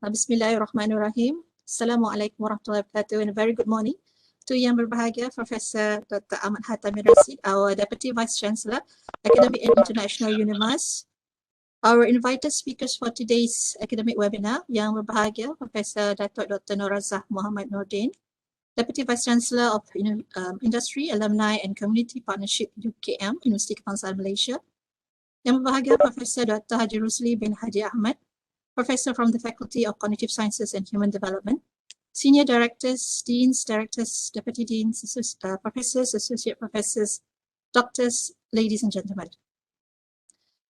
Bismillahirrahmanirrahim. Assalamualaikum warahmatullahi wabarakatuh and a very good morning to Yang Berbahagia Professor Dr. Ahmad Hata Rasit, our Deputy Vice Chancellor, Academic and International UNIMAS. Our invited speakers for today's academic webinar, Yang Berbahagia Professor Dato Dr. Norazah Muhammad Nordin, Deputy Vice Chancellor of Industry, Alumni and Community Partnership UKM, Universiti Kebangsaan Malaysia. Yang Berbahagia Professor Dr. Haji Rusli bin Haji Ahmad, Professor from the Faculty of Cognitive Sciences and Human Development, Senior Directors, Deans, Directors, Deputy Deans, Professors, Associate Professors, Doctors, ladies and gentlemen.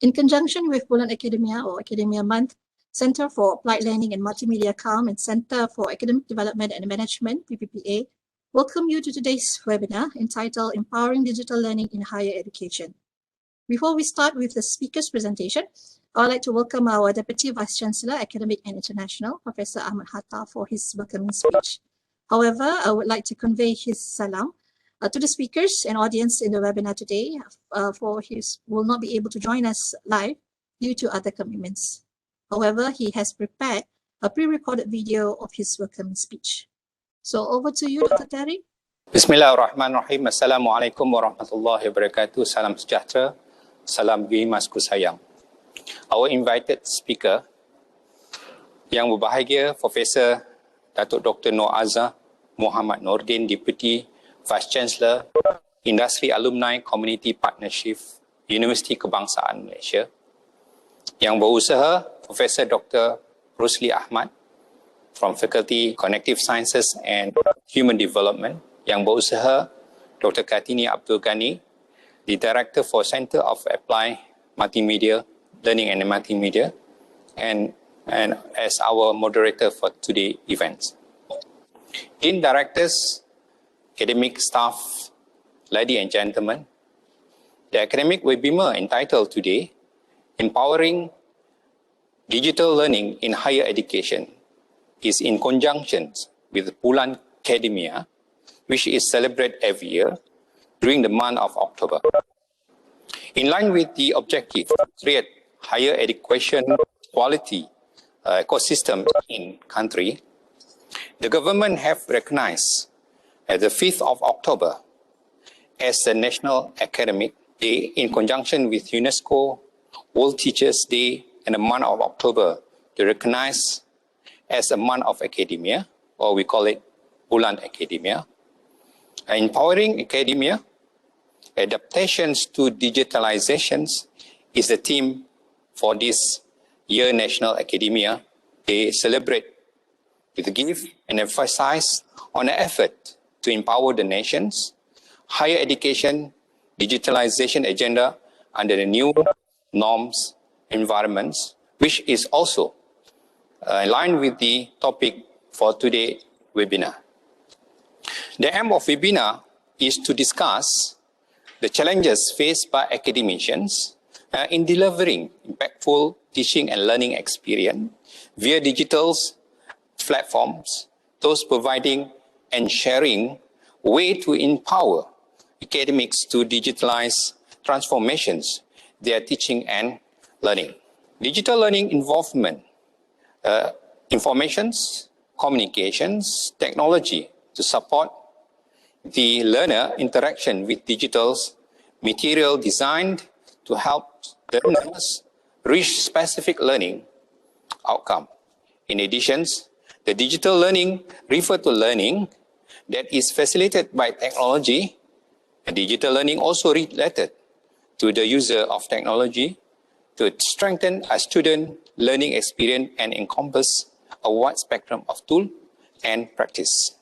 In conjunction with Bulan Akademia or Academia Month, Center for Applied Learning and Multimedia CALM and Center for Academic Development and Management, PPPA, welcome you to today's webinar entitled Empowering Digital Learning in Higher Education. Before we start with the speaker's presentation, I would like to welcome our Deputy Vice Chancellor, Academic and International, Professor Ahmad Hata, for his welcoming speech. However, I would like to convey his salam to the speakers and audience in the webinar today, for he will not be able to join us live due to other commitments. However, he has prepared a pre-recorded video of his welcoming speech. So over to you, Dr. Terry. Bismillahirrahmanirrahim. Assalamualaikum warahmatullahi wabarakatuh. Salam sejahtera. Salam Gimasku sayang. Our invited speaker, Yang Berbahagia Professor Dato Dr. Norazah Muhammad Nordin, Deputy Vice Chancellor, Industry Alumni Community Partnership, Universiti Kebangsaan Malaysia. Yang berusaha, Professor Dr. Rusli Ahmad from Faculty Cognitive Sciences and Human Development. Yang berusaha, Dr. Kartini Abdul Ghani, the Director for Center of Applied Multimedia, Learning and Multimedia, and as our moderator for today's events. Dean Directors, academic staff, ladies and gentlemen, the academic webinar entitled today, Empowering Digital Learning in Higher Education, is in conjunction with Bulan Akademia, which is celebrated every year during the month of October. In line with the objective to create higher education quality ecosystem in country, the government have recognized the 5th of October as the National Academic Day in conjunction with UNESCO World Teachers Day and the month of October to recognize as a month of academia, or we call it Bulan Akademia. Empowering academia, adaptations to digitalizations is the theme for this year National Academia. They celebrate with a give and emphasize on the effort to empower the nation's higher education digitalization agenda under the new norms environments, which is also aligned with the topic for today's webinar. The aim of webinar is to discuss the challenges faced by academicians in delivering impactful teaching and learning experience via digital platforms, those providing and sharing way to empower academics to digitalize transformations, their teaching and learning. Digital learning involvement, informations, communications, technology to support the learner interaction with digital material designed to help the learners reach specific learning outcome. In addition, the digital learning refers to learning that is facilitated by technology, and digital learning also related to the user of technology to strengthen a student learning experience and encompass a wide spectrum of tool and practice.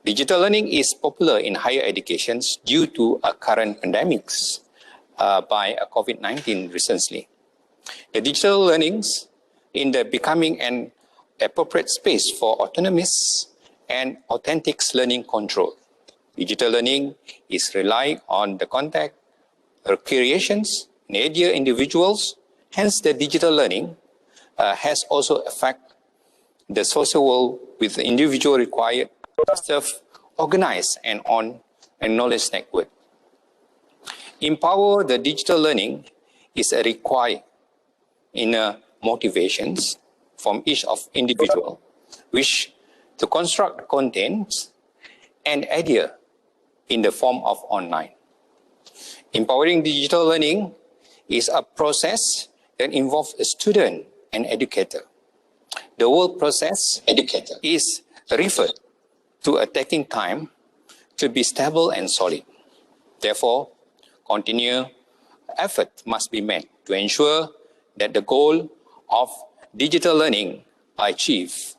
Digital learning is popular in higher education due to a current pandemics by COVID-19 recently. The digital learnings in the becoming an appropriate space for autonomous and authentic learning control. Digital learning is relying on the contact creations in area individuals. Hence, the digital learning has also affected the social world with the individual required to self-organize and on a knowledge network. Empower the digital learning is a required in motivations from each of individual wish to construct content and idea in the form of online. Empowering digital learning is a process that involves a student and educator. The whole process is referred to a taking time to be stable and solid. Therefore, continued effort must be made to ensure that the goal of digital learning are achieved.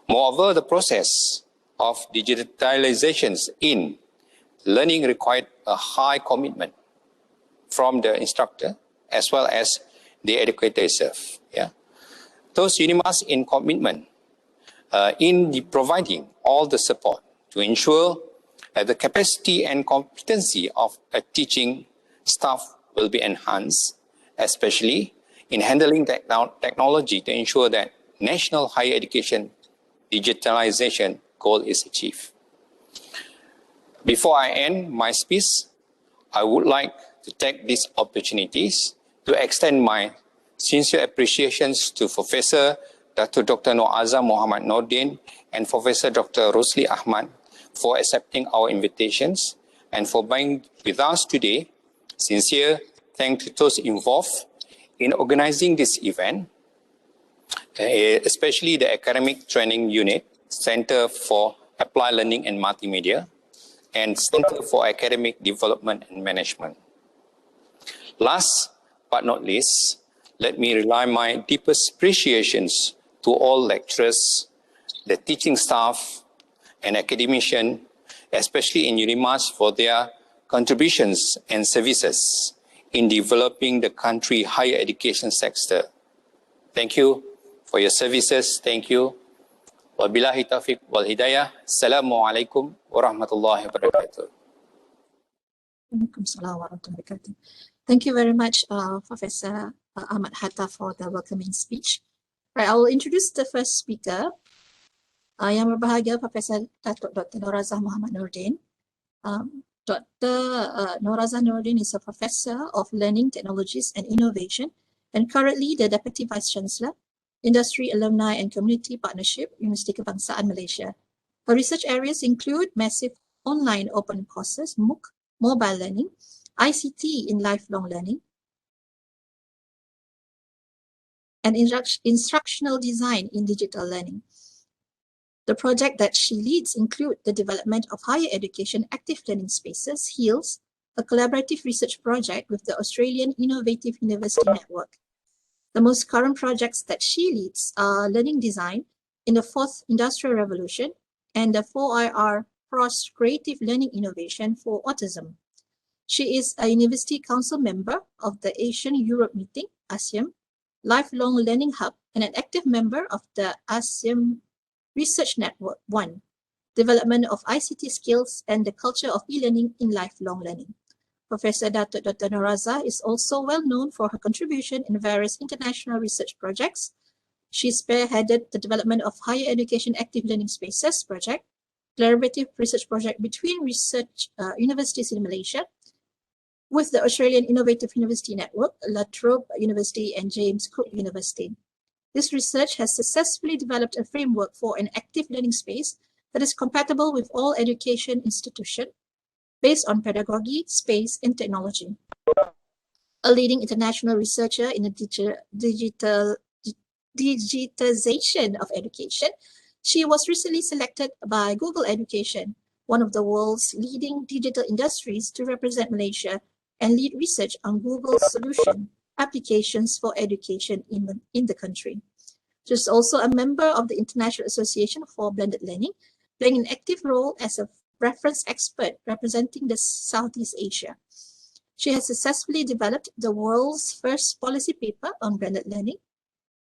Moreover, the process of digitalization in learning required a high commitment from the instructor as well as the educator itself. Yeah. Those UNIMAS in commitment in providing all the support to ensure that the capacity and competency of a teaching staff will be enhanced, especially in handling technology to ensure that national higher education digitalization goal is achieved. Before I end my speech, I would like to take these opportunities to extend my sincere appreciations to Professor Dato Dr. Norazah Muhammad Nordin and Professor Dr. Rusli Ahmad for accepting our invitations and for being with us today. Sincere thanks to those involved in organizing this event, especially the Academic Training Unit, Center for Applied Learning and Multimedia, and Center for Academic Development and Management. Last but not least, let me relay my deepest appreciations to all lecturers, the teaching staff, and academicians, especially in UNIMAS, for their contributions and services in developing the country higher education sector. Thank you for your services. Thank you. Wabillahi taufiq wal hidayah. Assalamualaikum warahmatullahi wabarakatuh. Thank you very much, Professor Ahmad Hata, for the welcoming speech. Right, I will introduce the first speaker. Yang berbahagia Profesor Dato Dr. Norazah Muhammad Nordin. Dr. Norazah Nordin is a Professor of Learning Technologies and Innovation and currently the Deputy Vice Chancellor, Industry, Alumni and Community Partnership, Universiti Kebangsaan Malaysia. Her research areas include massive online open courses, MOOC, mobile learning, ICT in lifelong learning, and instructional design in digital learning. The project that she leads include the development of higher education active learning spaces, HEALS, a collaborative research project with the Australian Innovative University Network. The most current projects that she leads are learning design in the fourth industrial revolution and the 4IR Cross Creative Learning Innovation for Autism. She is a University Council member of the Asian Europe Meeting, ASEAN, Lifelong Learning Hub, and an active member of the ASEAN Research Network 1, Development of ICT Skills and the Culture of E-Learning in Lifelong Learning. Professor Dato Dr. Norazah is also well known for her contribution in various international research projects. She spearheaded the development of Higher Education Active Learning Spaces project, collaborative research project between research universities in Malaysia, with the Australian Innovative University Network, La Trobe University and James Cook University. This research has successfully developed a framework for an active learning space that is compatible with all education institutions based on pedagogy, space, and technology. A leading international researcher in the digitization of education, she was recently selected by Google Education, one of the world's leading digital industries, to represent Malaysia and lead research on Google's solution applications for education in the country. She is also a member of the International Association for Blended Learning, playing an active role as a reference expert representing the Southeast Asia. She has successfully developed the world's first policy paper on blended learning,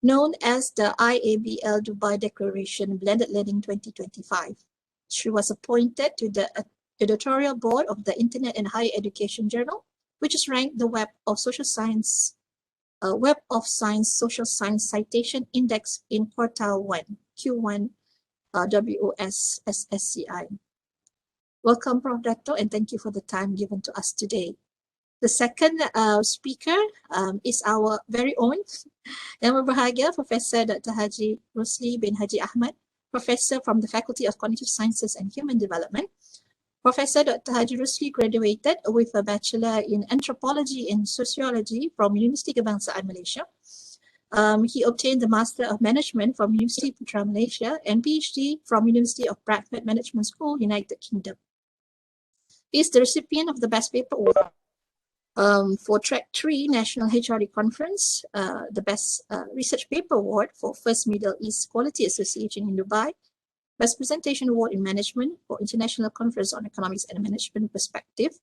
known as the IABL Dubai Declaration Blended Learning 2025. She was appointed to the editorial board of the Internet and Higher Education Journal, which is ranked the Web of Science Social Science Citation Index in Quartile 1, Q1 WOSSSCI. Welcome, Prof. Dato, and thank you for the time given to us today. The second speaker is our very own Yang Berbahagia Professor Dr. Haji Rusli bin Haji Ahmad, Professor from the Faculty of Cognitive Sciences and Human Development. Professor Dr. Haji Rusli graduated with a Bachelor in Anthropology and Sociology from Universiti Kebangsaan Malaysia. He obtained the Master of Management from Universiti Putra Malaysia and PhD from University of Bradford Management School, United Kingdom. He is the recipient of the Best Paper Award for Track 3 National HRD Conference, the Best Research Paper Award for First Middle East Quality Association in Dubai, Best Presentation Award in Management for International Conference on Economics and Management Perspective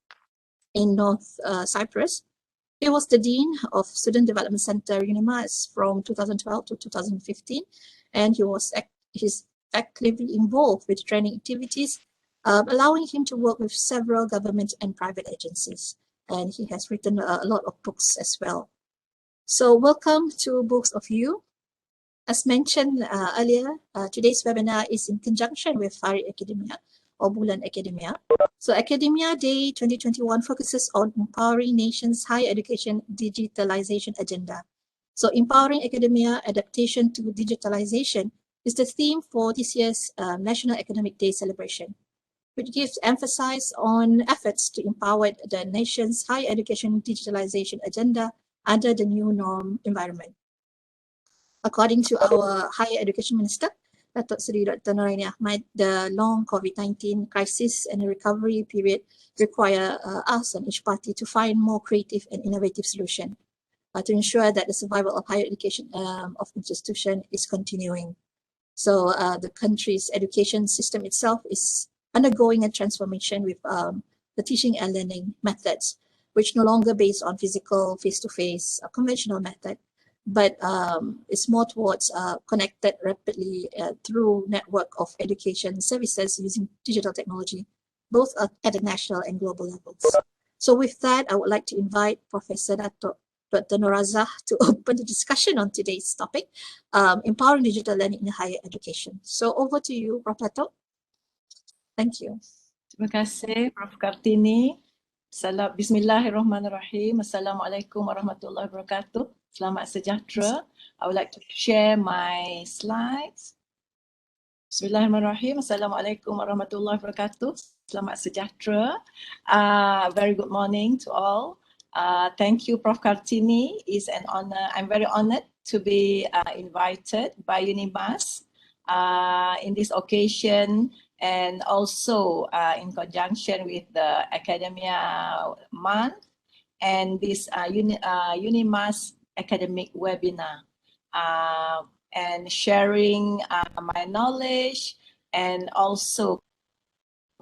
in North Cyprus. He was the Dean of Student Development Center UNIMAS from 2012 to 2015, and he's actively involved with training activities, allowing him to work with several government and private agencies. And he has written a lot of books as well. So welcome to Books of You. As mentioned earlier, today's webinar is in conjunction with Hari Akademia or Bulan Akademia. So Academia Day 2021 focuses on empowering nations' higher education digitalization agenda. So empowering academia adaptation to digitalization is the theme for this year's National Academic Day celebration, which gives emphasis on efforts to empower the nation's higher education digitalization agenda under the new norm environment. According to our Higher Education Minister, Dato Dr. Norazah Ahmad, the long COVID-19 crisis and the recovery period require us and each party to find more creative and innovative solutions to ensure that the survival of higher education of institution is continuing. So the country's education system itself is undergoing a transformation with the teaching and learning methods, which no longer based on physical face-to-face conventional method, but it's more towards connected rapidly through network of education services using digital technology, both at the national and global levels. So with that, I would like to invite Professor Dato Dr. Norazah to open the discussion on today's topic, empowering digital learning in higher education. So over to you, Prof. Dato. Thank you. Terima kasih, Prof. Kartini. Bismillahirrahmanirrahim. Assalamualaikum warahmatullahi wabarakatuh. Selamat sejahtera. I would like to share my slides. Bismillahirrahmanirrahim. Assalamualaikum warahmatullahi wabarakatuh. Selamat sejahtera. Very good morning to all. Thank you, Prof. Kartini. It's an honor. I'm very honored to be invited by UNIMAS in this occasion, and also in conjunction with the Academia Month and this UNIMAS academic webinar, and sharing my knowledge and also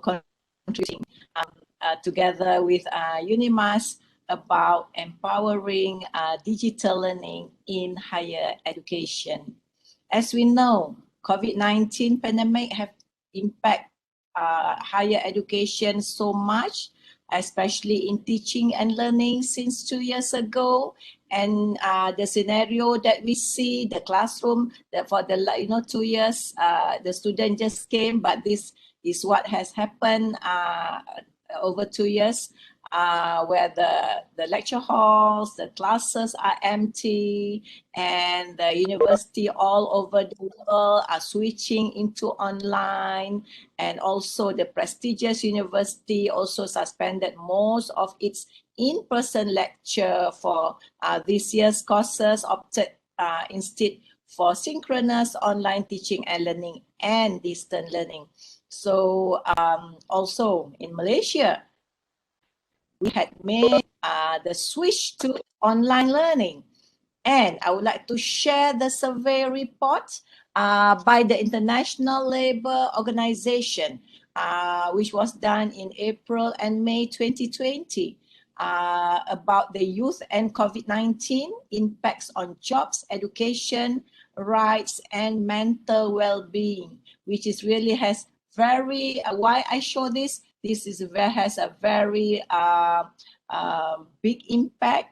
contributing together with UNIMAS about empowering digital learning in higher education. As we know, COVID-19 pandemic have impact higher education so much, especially in teaching and learning since 2 years ago. And the scenario that we see, the classroom, that for the 2 years, the student just came, but this is what has happened over 2 years, where the lecture halls, the classes are empty, and the university all over the world are switching into online, and also the prestigious university also suspended most of its in-person lecture for this year's courses, opted instead for synchronous online teaching and learning and distant learning. So also in Malaysia, we had made the switch to online learning. And I would like to share the survey report by the International Labour Organization, which was done in April and May 2020, about the youth and COVID-19 impacts on jobs, education, rights, and mental well-being, which is really has very, why I show this, has a very big impact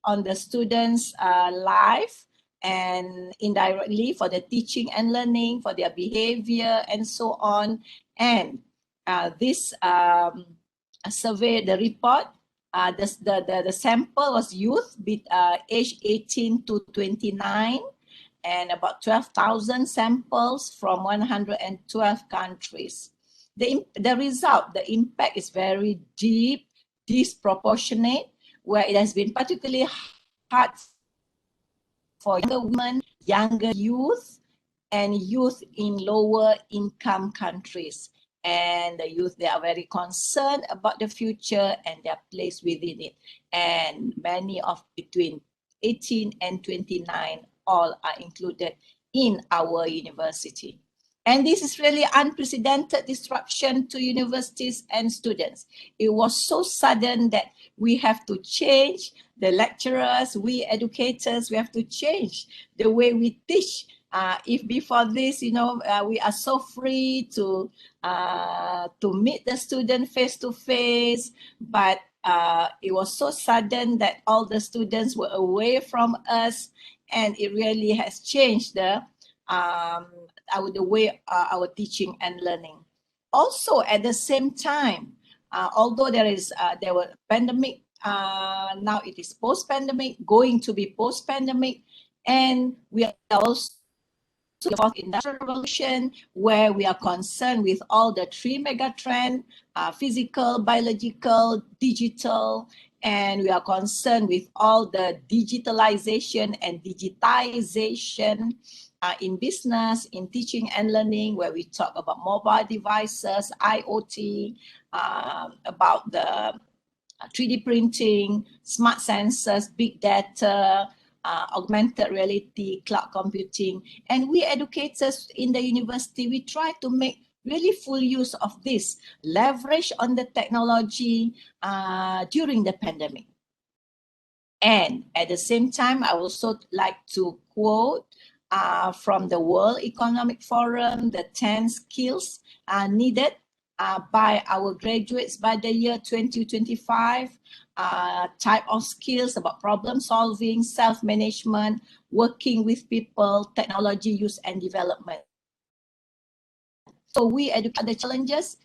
on the students' life, and indirectly for the teaching and learning, for their behavior and so on. And this survey, the report The sample was youth aged 18 to 29, and about 12,000 samples from 112 countries. The result, the impact is very deep, disproportionate, where it has been particularly hard for younger women, younger youth, and youth in lower income countries. And the youth, they are very concerned about the future and their place within it. And many of between 18 and 29 all are included in our university. And this is really unprecedented disruption to universities and students. It was so sudden that we have to change the lecturers, we educators, we have to change the way we teach. If before this, we are so free to meet the student face to face, but it was so sudden that all the students were away from us, and it really has changed the way our teaching and learning. Also, at the same time, although there were pandemic, now it is post-pandemic, going to be post-pandemic, and we are also the fourth industrial revolution, where we are concerned with all the three mega trends, physical, biological, digital, and we are concerned with all the digitalization and digitization in business, in teaching and learning, where we talk about mobile devices, IoT, about the 3D printing, smart sensors, big data, augmented reality, cloud computing. And we educators in the university, we try to make really full use of this, leverage on the technology during the pandemic. And at the same time, I also like to quote from the World Economic Forum, the 10 skills needed by our graduates by the year 2025, type of skills about problem solving, self-management, working with people, technology use and development. So we educate the challenges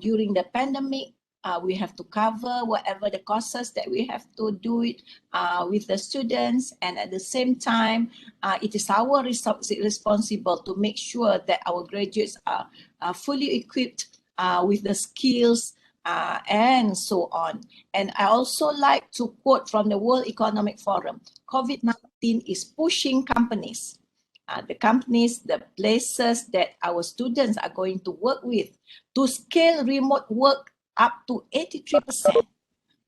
during the pandemic. We have to cover whatever the courses that we have to do it with the students, and at the same time, it is our responsible to make sure that our graduates are fully equipped with the skills and so on. And I also like to quote from the World Economic Forum, COVID-19 is pushing companies, the companies, the places that our students are going to work with, to scale remote work up to 83%,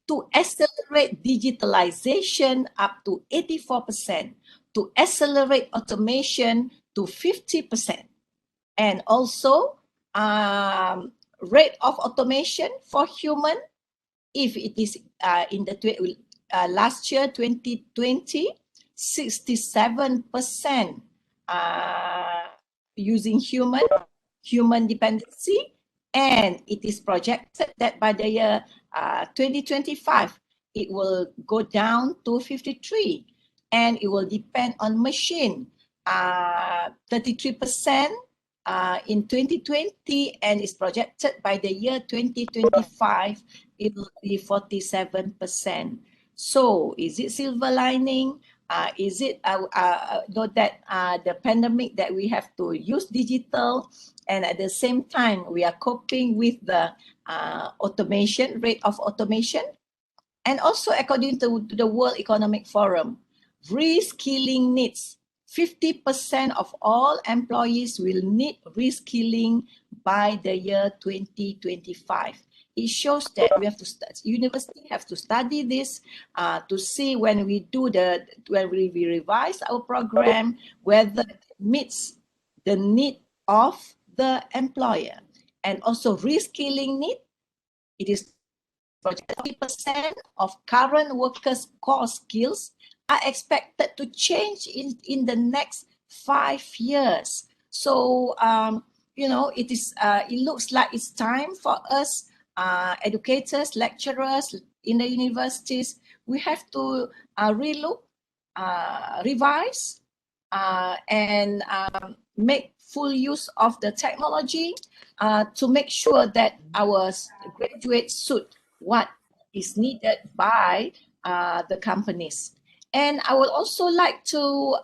to accelerate digitalization up to 84%, to accelerate automation to 50%, and also rate of automation for human, if it is in the last year 2020, 67% using human dependency, and it is projected that by the year 2025 it will go down to 53, and it will depend on machine, 33% in 2020, and is projected by the year 2025 it will be 47%. So is it silver lining? Is it know that the pandemic that we have to use digital, and at the same time we are coping with the automation, rate of automation? And also according to the World Economic Forum, reskilling needs. 50% of all employees will need reskilling by the year 2025. It shows that we have to university have to study this to see when we revise our program whether it meets the need of the employer. And also reskilling need, it is 40% of current workers' core skills are expected to change in the next 5 years. So it looks like it's time for us, educators, lecturers in the universities. We have to relook, revise, and make full use of the technology to make sure that our graduates suit what is needed by the companies. And I would also like to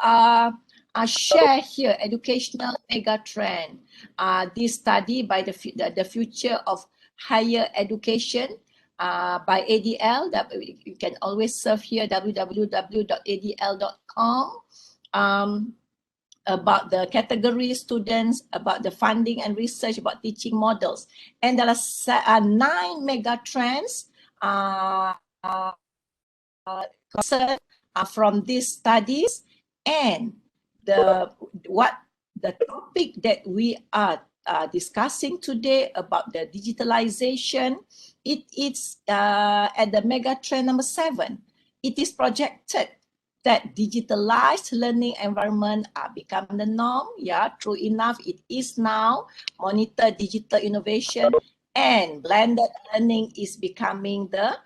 share here educational mega trend. This study by the future of higher education by ADL, that you can always surf here, www.adl.com, about the category students, about the funding and research, about teaching models. And there are 9 mega trends concerned from these studies. And the topic that we are discussing today about the digitalization, it is at the mega trend number 7. It is projected that digitalized learning environment are becoming the norm. Yeah, true enough, it is now. Monitor digital innovation and blended learning is becoming the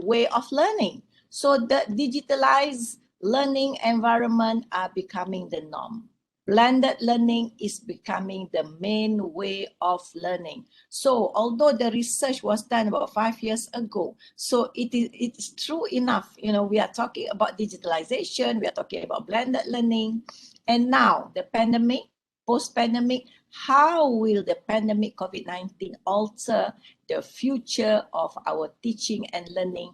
way of learning. So the digitalized learning environment are becoming the norm. Blended learning is becoming the main way of learning. So although the research was done about 5 years ago, so it's true enough. You know, we are talking about digitalization, we are talking about blended learning, and now the pandemic, post-pandemic, how will the pandemic COVID-19 alter the future of our teaching and learning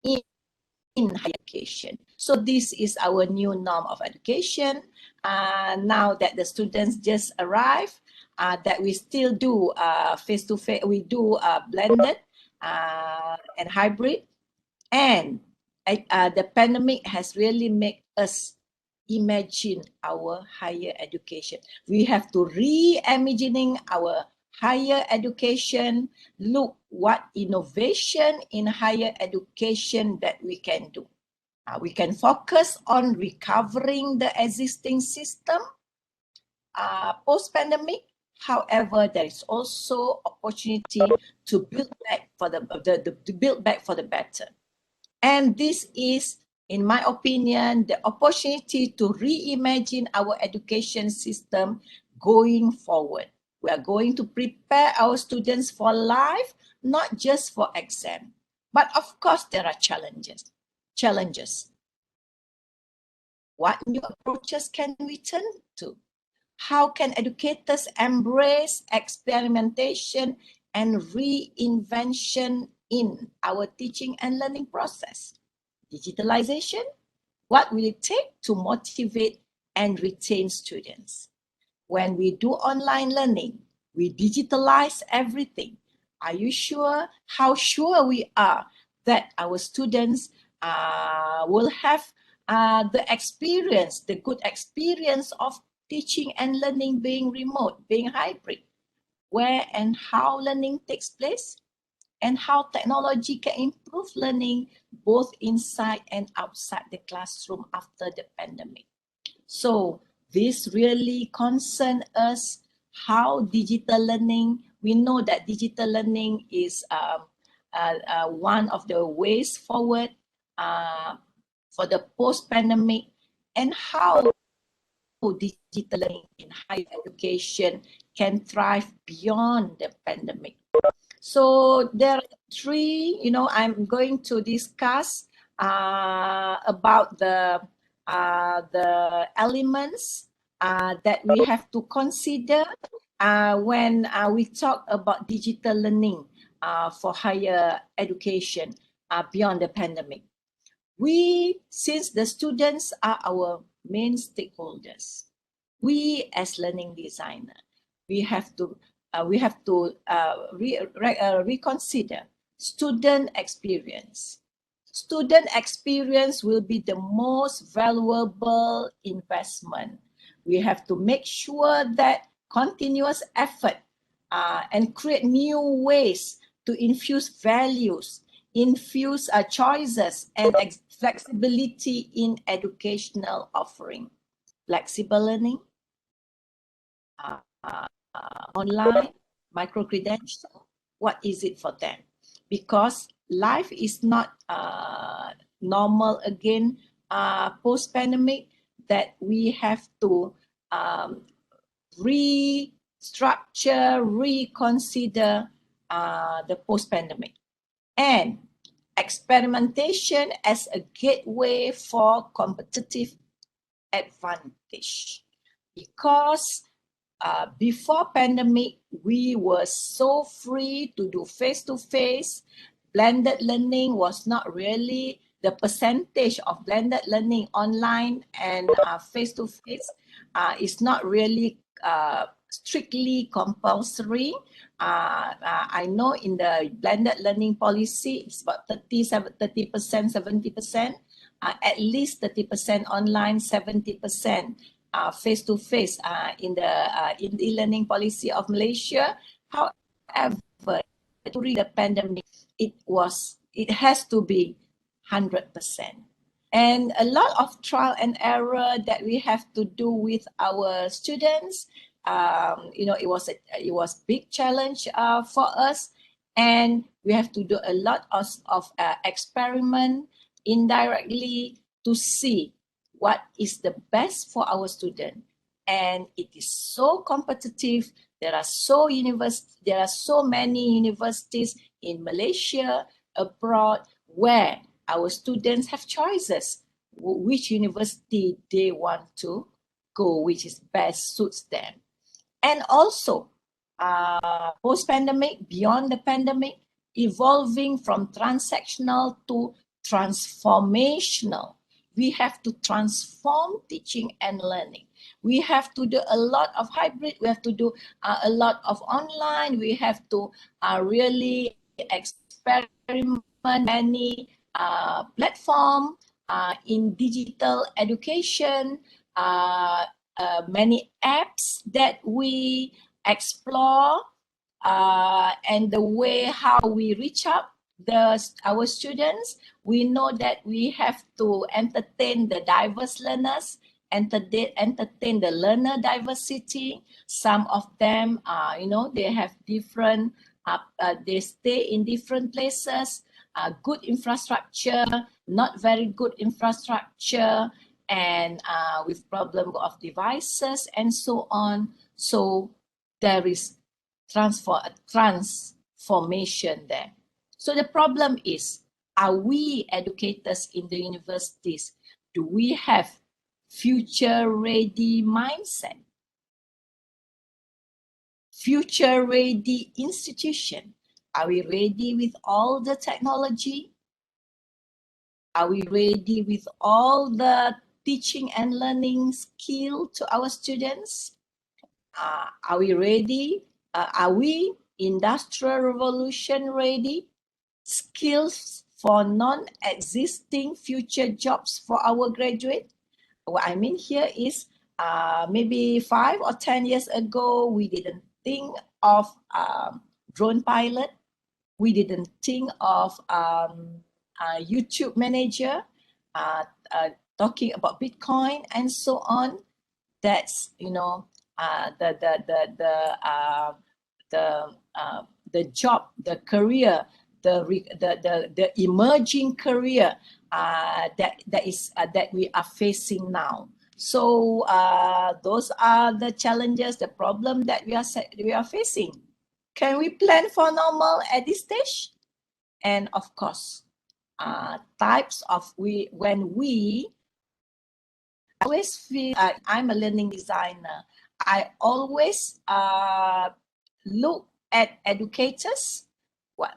in higher education? So this is our new norm of education. Now that the students just arrived, that we still do face-to-face, we do blended and hybrid. And the pandemic has really made us imagine our higher education. We have to reimagining our higher education, look what innovation in higher education that we can do. We can focus on recovering the existing system post-pandemic. However, there is also opportunity to build back for the better. And this is, in my opinion, the opportunity to reimagine our education system going forward. We are going to prepare our students for life, not just for exam. But of course, there are challenges. What new approaches can we turn to? How can educators embrace experimentation and reinvention in our teaching and learning process? Digitalization, what will it take to motivate and retain students? When we do online learning, we digitalize everything. Are you sure? How sure we are that our students will have the experience, the good experience of teaching and learning being remote, being hybrid? Where and how learning takes place, and how technology can improve learning both inside and outside the classroom after the pandemic. So this really concerns us, how digital learning, we know that digital learning is one of the ways forward for the post-pandemic, and how digital learning in higher education can thrive beyond the pandemic. So there are 3, I'm going to discuss about the elements that we have to consider when we talk about digital learning for higher education beyond the pandemic. Since the students are our main stakeholders, we as learning designer, we have to reconsider student experience. Student experience will be the most valuable investment. We have to make sure that continuous effort and create new ways to infuse values, infuse choices and flexibility in educational offering. Flexible learning, online, micro-credential, what is it for them? Because life is not normal again post-pandemic, that we have to restructure, reconsider the post-pandemic, and experimentation as a gateway for competitive advantage. Because before pandemic, we were so free to do face-to-face. Blended learning was not really, the percentage of blended learning online and face-to-face is not really strictly compulsory. I know in the blended learning policy, it's about 30%, 70%, at least 30% online, 70% face-to-face in the e-learning policy of Malaysia. However, during the pandemic, it has to be 100%. And a lot of trial and error that we have to do with our students. It was big challenge for us, and we have to do a lot of experiment indirectly to see what is the best for our student. And it is so competitive. There are so many universities in Malaysia, abroad, where our students have choices which university they want to go, which is best suits them. And also, post-pandemic, beyond the pandemic, evolving from transactional to transformational. We have to transform teaching and learning. We have to do a lot of hybrid. We have to do a lot of online. We have to really experiment many platform in digital education, many apps that we explore, and the way how we reach out our students. We know that we have to entertain the diverse learners, entertain the learner diversity. Some of them, they have different, they stay in different places, good infrastructure, not very good infrastructure, and with problem of devices and so on. So there is transformation there. So the problem is, are we educators in the universities? Do we have future-ready mindset? Future-ready institution? Are we ready with all the technology? Are we ready with all the teaching and learning skill to our students? Are we ready? Are we industrial revolution ready? Skills for non-existing future jobs for our graduate? What I mean here is maybe 5 or 10 years ago, we didn't think of drone pilot. We didn't think of YouTube manager, talking about Bitcoin and so on. That's the job, the career, the emerging career that we are facing now. So those are the challenges, the problem that we are facing. Can we plan for normal at this stage? And of course, types of when we always feel I'm a learning designer. I always look at educators,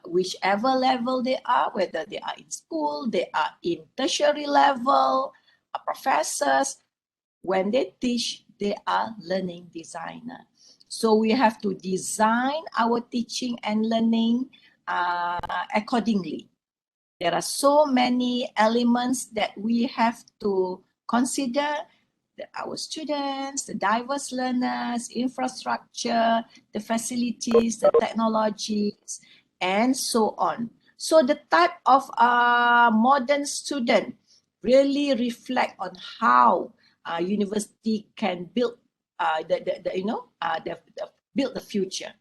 whichever level they are, whether they are in school, they are in tertiary level, professors. When they teach, they are learning designer. So we have to design our teaching and learning accordingly. There are so many elements that we have to consider: our students, the diverse learners, infrastructure, the facilities, the technologies, and so on. So the type of modern student really reflect on how university can build build the future.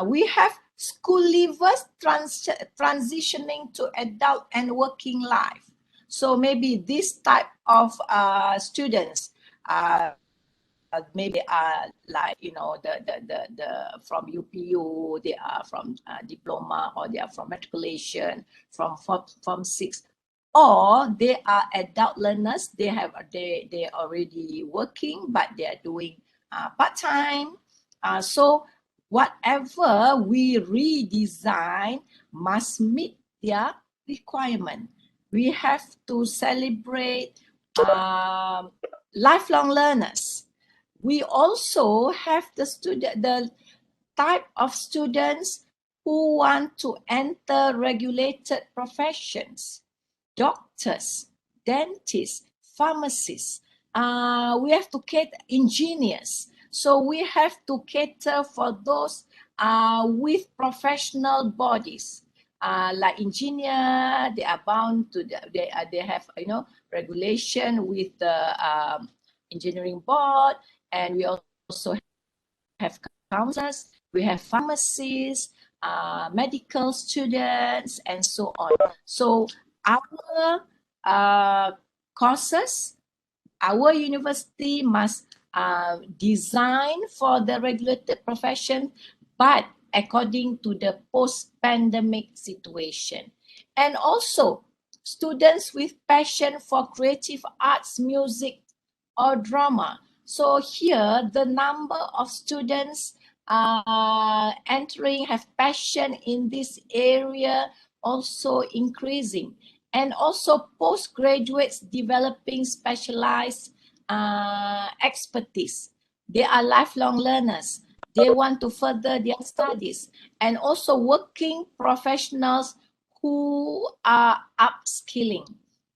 We have school leavers transitioning to adult and working life. So maybe this type of students maybe are like, you know, the from UPU, they are from diploma, or they are from matriculation, from Form 6, or they are adult learners. They already working, but they are doing part-time. So whatever we redesign must meet their requirement. We have to celebrate lifelong learners. We also have the type of students who want to enter regulated professions, doctors, dentists, pharmacists. We have to cater engineers. So we have to cater for those with professional bodies. Like engineer, they are bound to they have, you know, regulation with the engineering board, and we also have counselors, we have pharmacists, medical students, and so on. So our courses, our university must design for the regulated profession, but according to the post-pandemic situation. And also, students with passion for creative arts, music, or drama. So here, the number of students entering have passion in this area also increasing. And also postgraduates developing specialized expertise. They are lifelong learners. They want to further their studies. And also working professionals who are upskilling.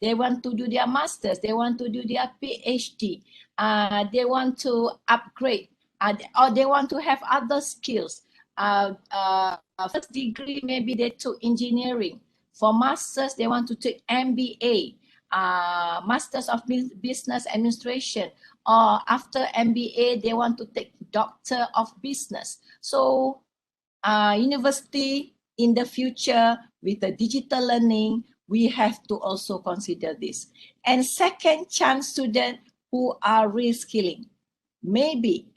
They want to do their masters, they want to do their PhD, they want to upgrade, or they want to have other skills. First degree, maybe they took engineering. For masters, they want to take MBA, Masters of Business Administration, or after MBA, they want to take Doctor of Business. So university in the future with the digital learning, we have to also consider this. And second chance students who are reskilling. Maybe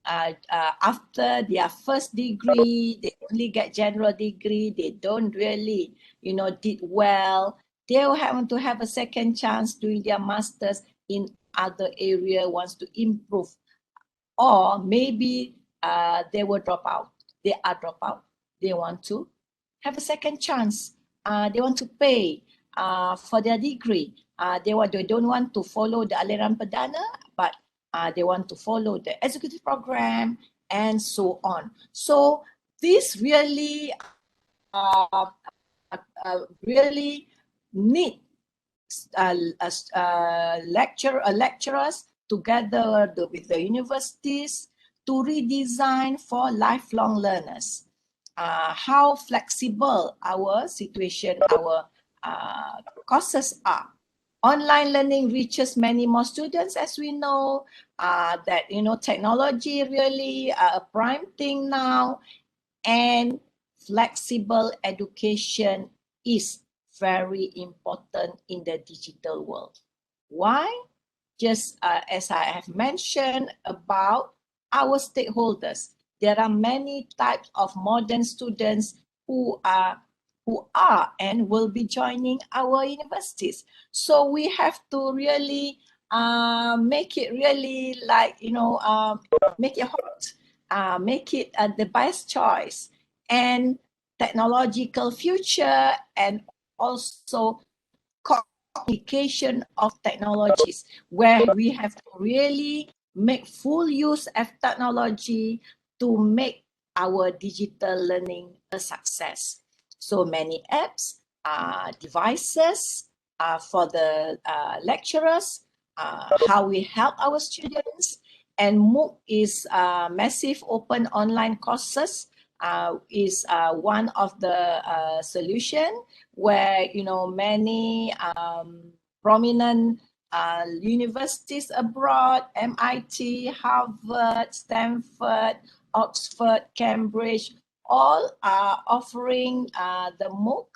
after their first degree, they only get general degree, they don't really, you know, did well. They will have to have a second chance doing their masters in other area, wants to improve. Or maybe they will drop out. They are drop out. They want to have a second chance. They want to pay for their degree. They don't want to follow the aliran perdana, but they want to follow the executive program and so on. So this really really need lecturers together with the universities to redesign for lifelong learners. How flexible our situation, our courses are. Online learning reaches many more students, as we know, that, you know, technology really a prime thing now, and flexible education is very important in the digital world. Why? Just as I have mentioned about our stakeholders, there are many types of modern students who are and will be joining our universities. So we have to really make it really like, you know, make it hot, make it the best choice, and technological future, and also communication of technologies, where we have to really make full use of technology to make our digital learning a success. So many apps, devices for the lecturers, how we help our students, and MOOC is massive open online courses is one of the solution, where, you know, many prominent universities abroad, MIT, Harvard, Stanford, Oxford, Cambridge, all are offering the MOOC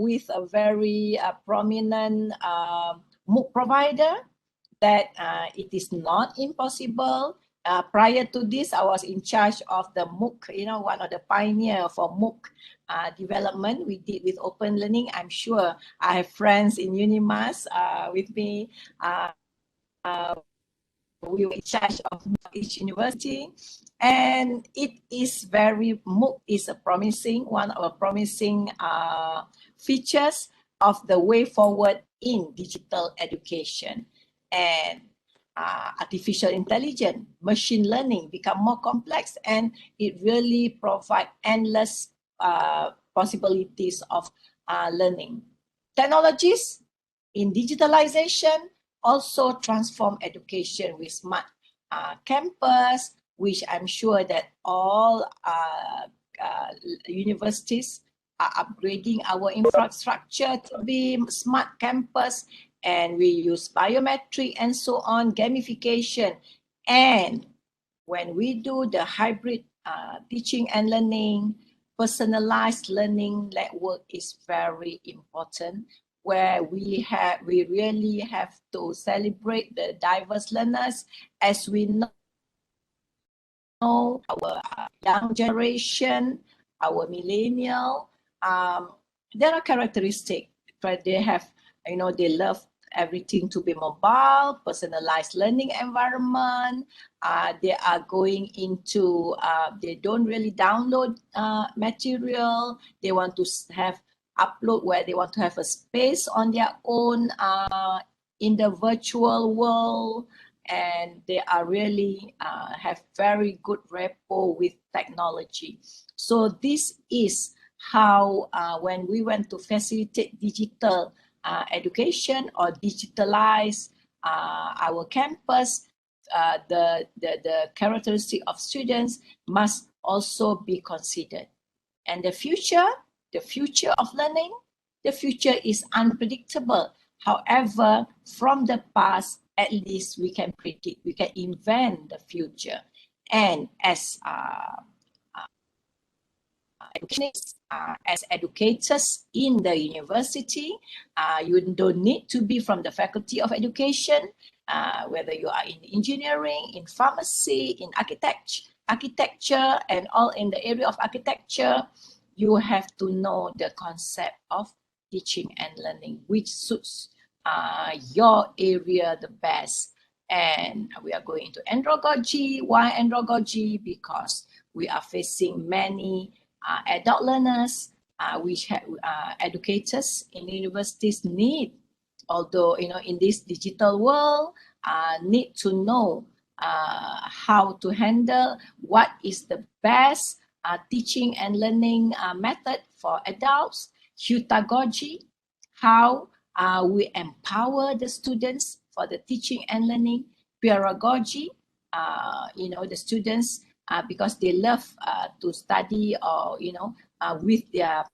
with a very prominent MOOC provider, that it is not impossible. Prior to this, I was in charge of the MOOC, one of the pioneer for MOOC development we did with open learning. I'm sure I have friends in UNIMAS with me. We were in charge of each university, and it is MOOC is one of the promising features of the way forward in digital education. And artificial intelligence, machine learning become more complex, and it really provides endless possibilities of learning. Technologies in digitalization also transform education with smart campus, which I'm sure that all universities are upgrading our infrastructure to be smart campus, and we use biometric and so on, gamification. And when we do the hybrid teaching and learning, personalized learning network is very important, where we really have to celebrate the diverse learners. As we know, our young generation, our millennial, there are characteristics, but they have, they love everything to be mobile, personalized learning environment. They are going into, they don't really download material. They want to have upload where they want to have a space on their own in the virtual world, and they are really have very good rapport with technology. So this is how when we want to facilitate digital education or digitalize our campus, the characteristic of students must also be considered. And the future of learning, the future is unpredictable. However, from the past, at least we can predict, we can invent the future. And as educators in the university, you don't need to be from the faculty of education, whether you are in engineering, in pharmacy, in architecture, and all in the area of architecture. You have to know the concept of teaching and learning, which suits your area the best. And we are going to andragogy. Why andragogy? Because we are facing many adult learners, which educators in universities need, although in this digital world, need to know how to handle what is the best teaching and learning method for adults. Heutagogy, how we empower the students for the teaching and learning. Pedagogy, the students, because they love to study or with their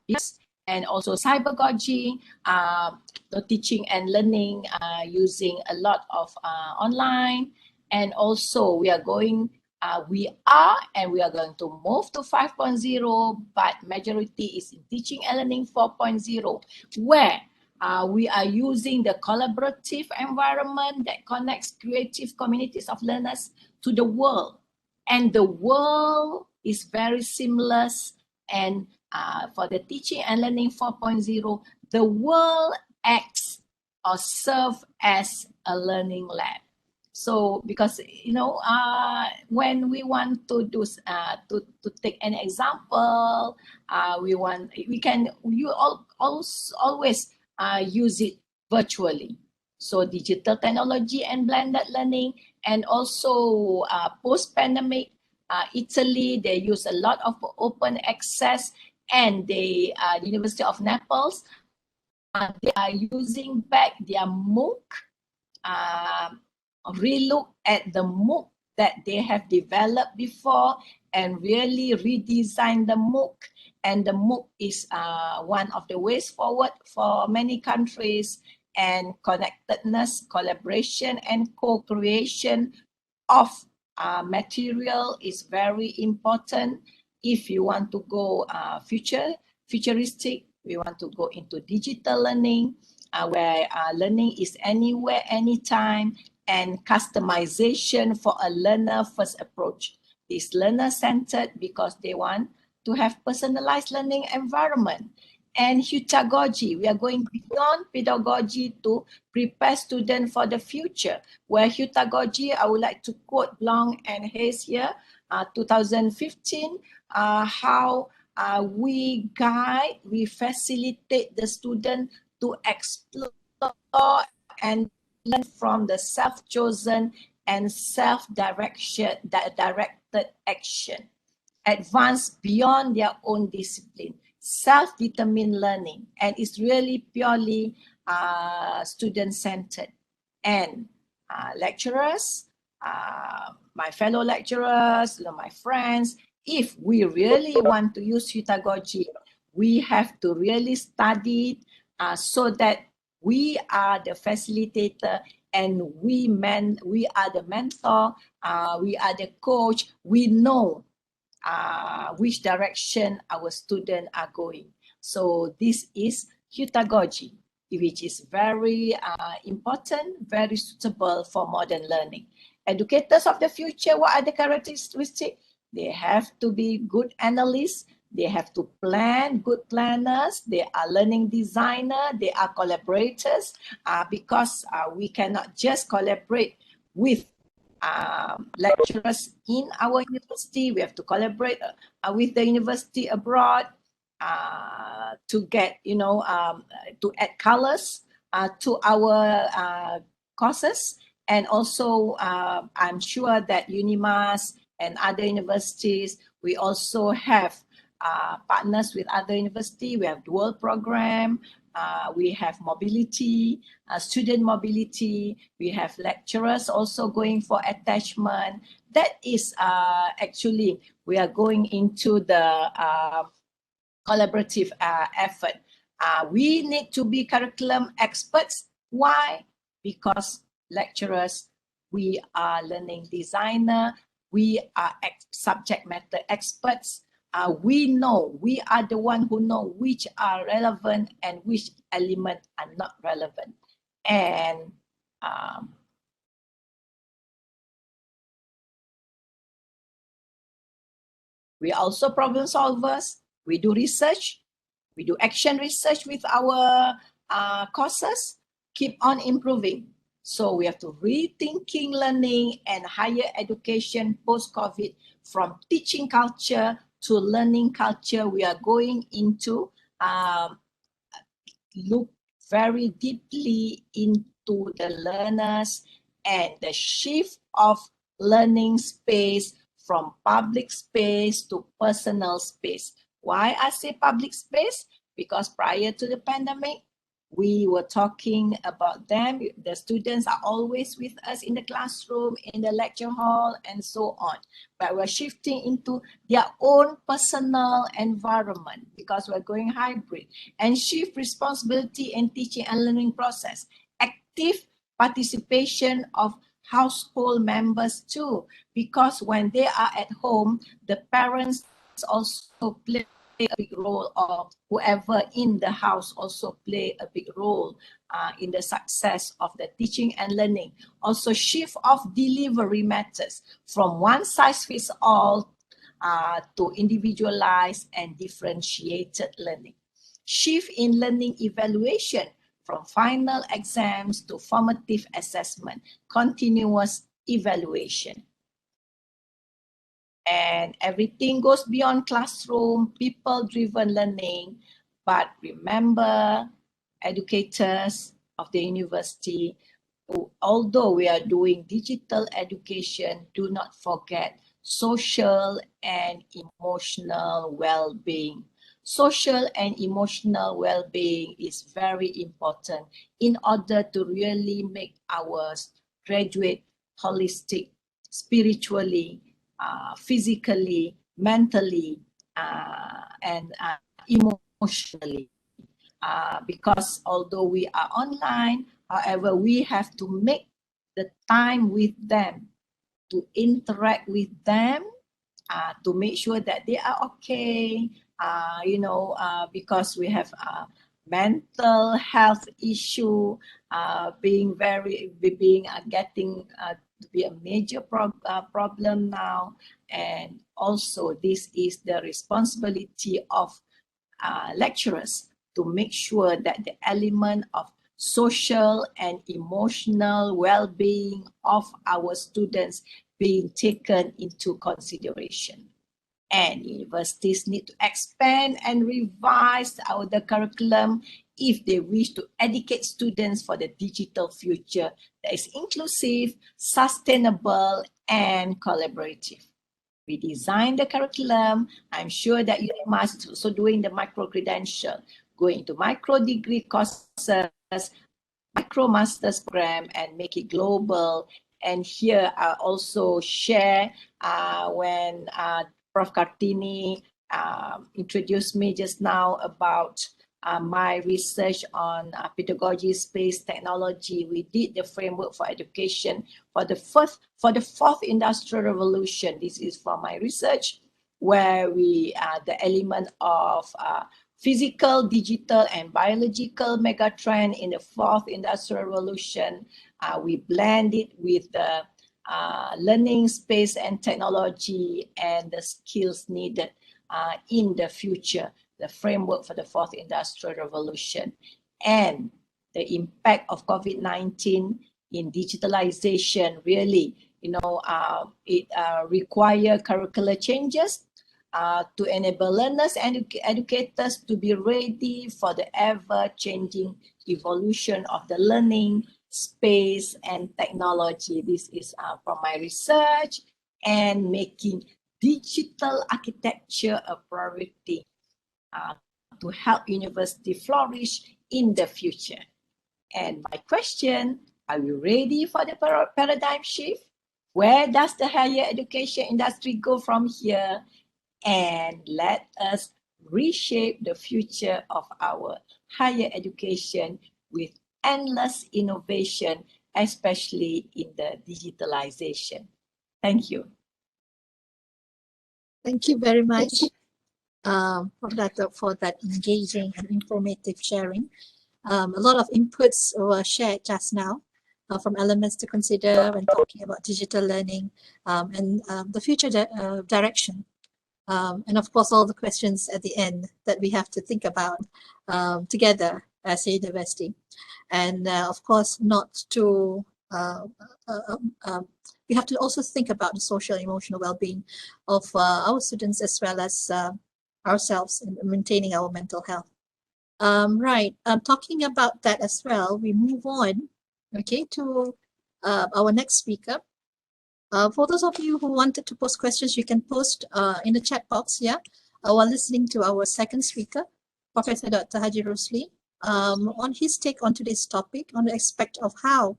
peers. And also cybergogy, the teaching and learning using a lot of online. And also we are going to move to 5.0, but majority is in teaching and learning 4.0, where we are using the collaborative environment that connects creative communities of learners to the world. And the world is very seamless. And for the teaching and learning 4.0, the world acts or serves as a learning lab. So because when we want to do to take an example, you always use it virtually. So digital technology and blended learning, and also post-pandemic, Italy, they use a lot of open access, and the University of Naples, they are using back their MOOC, relook at the MOOC that they have developed before and really redesign the MOOC. And the MOOC is one of the ways forward for many countries, and connectedness, collaboration, and co-creation of material is very important if you want to go futuristic We want to go into digital learning, where learning is anywhere, anytime, and customization for a learner-first approach. This learner-centered because they want to have personalized learning environment. And pedagogy, we are going beyond pedagogy to prepare students for the future. Where pedagogy, I would like to quote Blanc and Hayes here, 2015, how we guide, we facilitate the student to explore and learn from the self-chosen and self-directed action, advance beyond their own discipline, self-determined learning, and it's really purely student-centered. And lecturers, my fellow lecturers, my friends, if we really want to use pedagogy, we have to really study so that we are the facilitator and we are the mentor, we are the coach, we know which direction our students are going. So this is pedagogy, which is very important, very suitable for modern learning. Educators of the future, what are the characteristics? They have to be good analysts, they have to plan, good planners, they are learning designer, they are collaborators, because we cannot just collaborate with lecturers in our university. We have to collaborate with the university abroad to get, to add colors to our courses. And also, I'm sure that UNIMAS and other universities, we also have partners with other universities. We have dual program, we have mobility, student mobility, we have lecturers also going for attachment. That is actually, we are going into the collaborative effort. We need to be curriculum experts. Why? Because lecturers, we are learning designer, we are subject matter experts. We know, we are the one who know which are relevant and which elements are not relevant. And we are also problem solvers. We do research, we do action research with our courses, keep on improving. So we have to rethinking learning and higher education post-COVID, from teaching culture to learning culture. We are going into look very deeply into the learners and the shift of learning space from public space to personal space. Why I say public space? Because prior to the pandemic, we were talking about them. The students are always with us in the classroom, in the lecture hall, and so on. But we're shifting into their own personal environment because we're going hybrid, and shift responsibility in teaching and learning process. Active participation of household members too, because when they are at home, the parents also play a big role, or whoever in the house also play a big role in the success of the teaching and learning. Also, shift of delivery methods from one size fits all to individualized and differentiated learning. Shift in learning evaluation from final exams to formative assessment, continuous evaluation. And everything goes beyond classroom, people-driven learning. But remember, educators of the university, although we are doing digital education, do not forget social and emotional well-being. Social and emotional well-being is very important in order to really make our graduate holistic, spiritually, physically, mentally, and emotionally. Because although we are online, however, we have to make the time with them, to interact with them, to make sure that they are okay, because we have mental health issue getting to be a major problem now, and also this is the responsibility of lecturers to make sure that the element of social and emotional well-being of our students being taken into consideration. And universities need to expand and revise the curriculum if they wish to educate students for the digital future that is inclusive, sustainable, and collaborative. We designed the curriculum. I'm sure that UNIMAS is also doing the micro-credential, going to micro-degree courses, micro-masters program, and make it global. And here I also share when Prof. Kartini introduced me just now about my research on pedagogy, space, technology. We did the framework for education for the fourth industrial revolution. This is from my research, where we the element of physical, digital, and biological megatrend in the fourth industrial revolution. We blend it with the learning, space, and technology, and the skills needed in the future, the framework for the fourth industrial revolution, and the impact of COVID-19 in digitalization. Really, it require curricular changes to enable learners and educators to be ready for the ever-changing evolution of the learning, space, and technology. This is from my research, and making digital architecture a priority to help university flourish in the future. And my question, are we ready for the paradigm shift? Where does the higher education industry go from here? And let us reshape the future of our higher education with endless innovation, especially in the digitalization. Thank you. Thank you very much, Dato, for that engaging and informative sharing. A lot of inputs were shared just now from elements to consider when talking about digital learning and the future direction. And of course, all the questions at the end that we have to think about together as a university. And of course, we have to also think about the social and emotional well-being of our students as well as ourselves in maintaining our mental health. Right, talking about that as well, we move on, okay, to our next speaker. For those of you who wanted to post questions, you can post in the chat box, while listening to our second speaker, Professor Dr. Haji Rusli, on his take on today's topic, on the aspect of how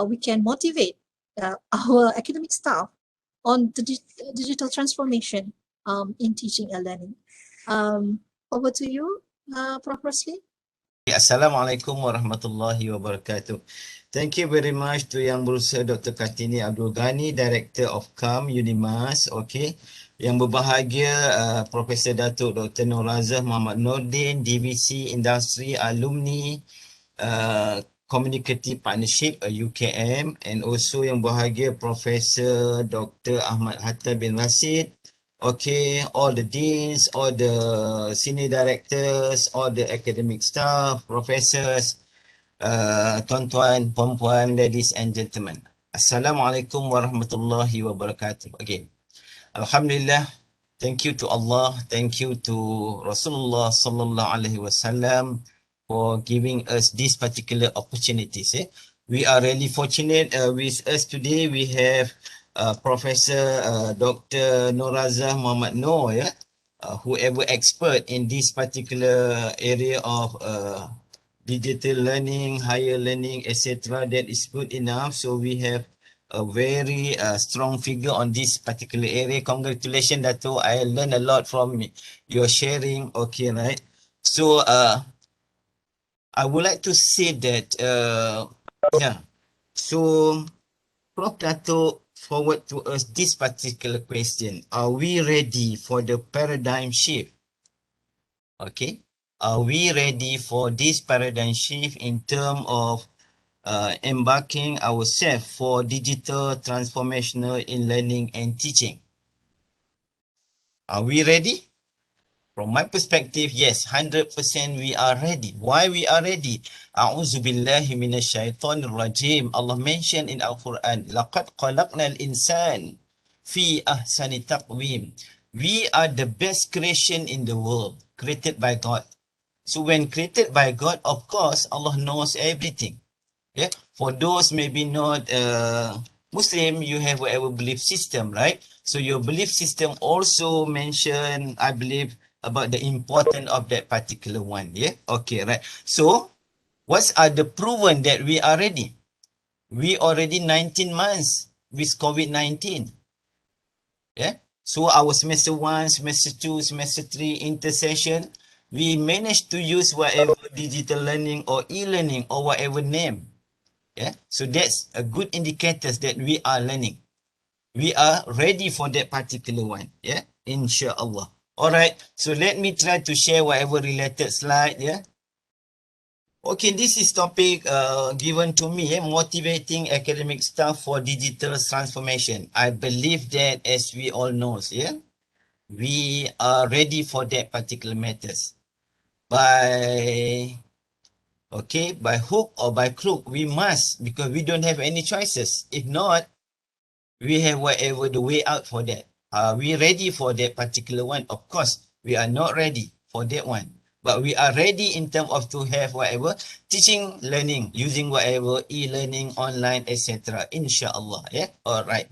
we can motivate our academic staff on the digital transformation in teaching and learning. Over to you, Prof. Rusli. Assalamualaikum warahmatullahi wabarakatuh. Thank you very much to Yang Berusaha Dr. Kartini Abdul Ghani, Director of CAM UNIMAS. Okay. Yang berbahagia Profesor Dato Dr. Norazah Muhammad Nordin, DVC Industry Alumni Communicative Partnership UKM, and also yang berbahagia Profesor Dr. Ahmad Hata bin Rasit. Okay, all the deans, all the senior directors, all the academic staff, professors, tuan-tuan, puan-puan, ladies and gentlemen. Assalamualaikum warahmatullahi wabarakatuh. Again, Alhamdulillah, thank you to Allah, thank you to Rasulullah sallallahu alaihi wasallam for giving us these particular opportunities. We are really fortunate with us today. We have Professor Dr. Norazah Muhammad Noor, whoever expert in this particular area of digital learning, higher learning, etc. That is good enough. So we have a very strong figure on this particular area. Congratulations, Dato. I learned a lot from your sharing. Okay, right? So I would like to say that, so Prof. Dato forward to us this particular question. Are we ready for the paradigm shift? Okay. Are we ready for this paradigm shift in terms of embarking ourselves for digital transformational in learning and teaching? Are we ready? From my perspective, yes, 100% we are ready. Why we are ready? A'udzu billahi minasyaitonir rajim. Allah mentioned in Al-Quran, laqad khalaqnal insan fi ahsani taqwim. We are the best creation in the world, created by God. So when created by God, of course, Allah knows everything. Yeah. For those maybe not Muslim, you have whatever belief system, right? So your belief system also mention, I believe, about the importance of that particular one. Yeah. Okay, right. So what are the proven that we are ready? We already 19 months with COVID-19. Yeah. So our semester 1, semester 2, semester 3 intersession, we managed to use whatever digital learning or e-learning or whatever name. Yeah. So that's a good indicators that we are learning. We are ready for that particular one. Yeah. Inshallah. Alright. So let me try to share whatever related slide. Yeah. Okay, this is topic given to me, motivating academic staff for digital transformation. I believe that as we all know, yeah, we are ready for that particular matters. By hook or by crook, we must, because we don't have any choices. If not, we have whatever the way out for that. Are we ready for that particular one? Of course, we are not ready for that one. But we are ready in terms of to have whatever teaching, learning, using whatever e-learning, online, etc. Inshallah. Yeah. All right.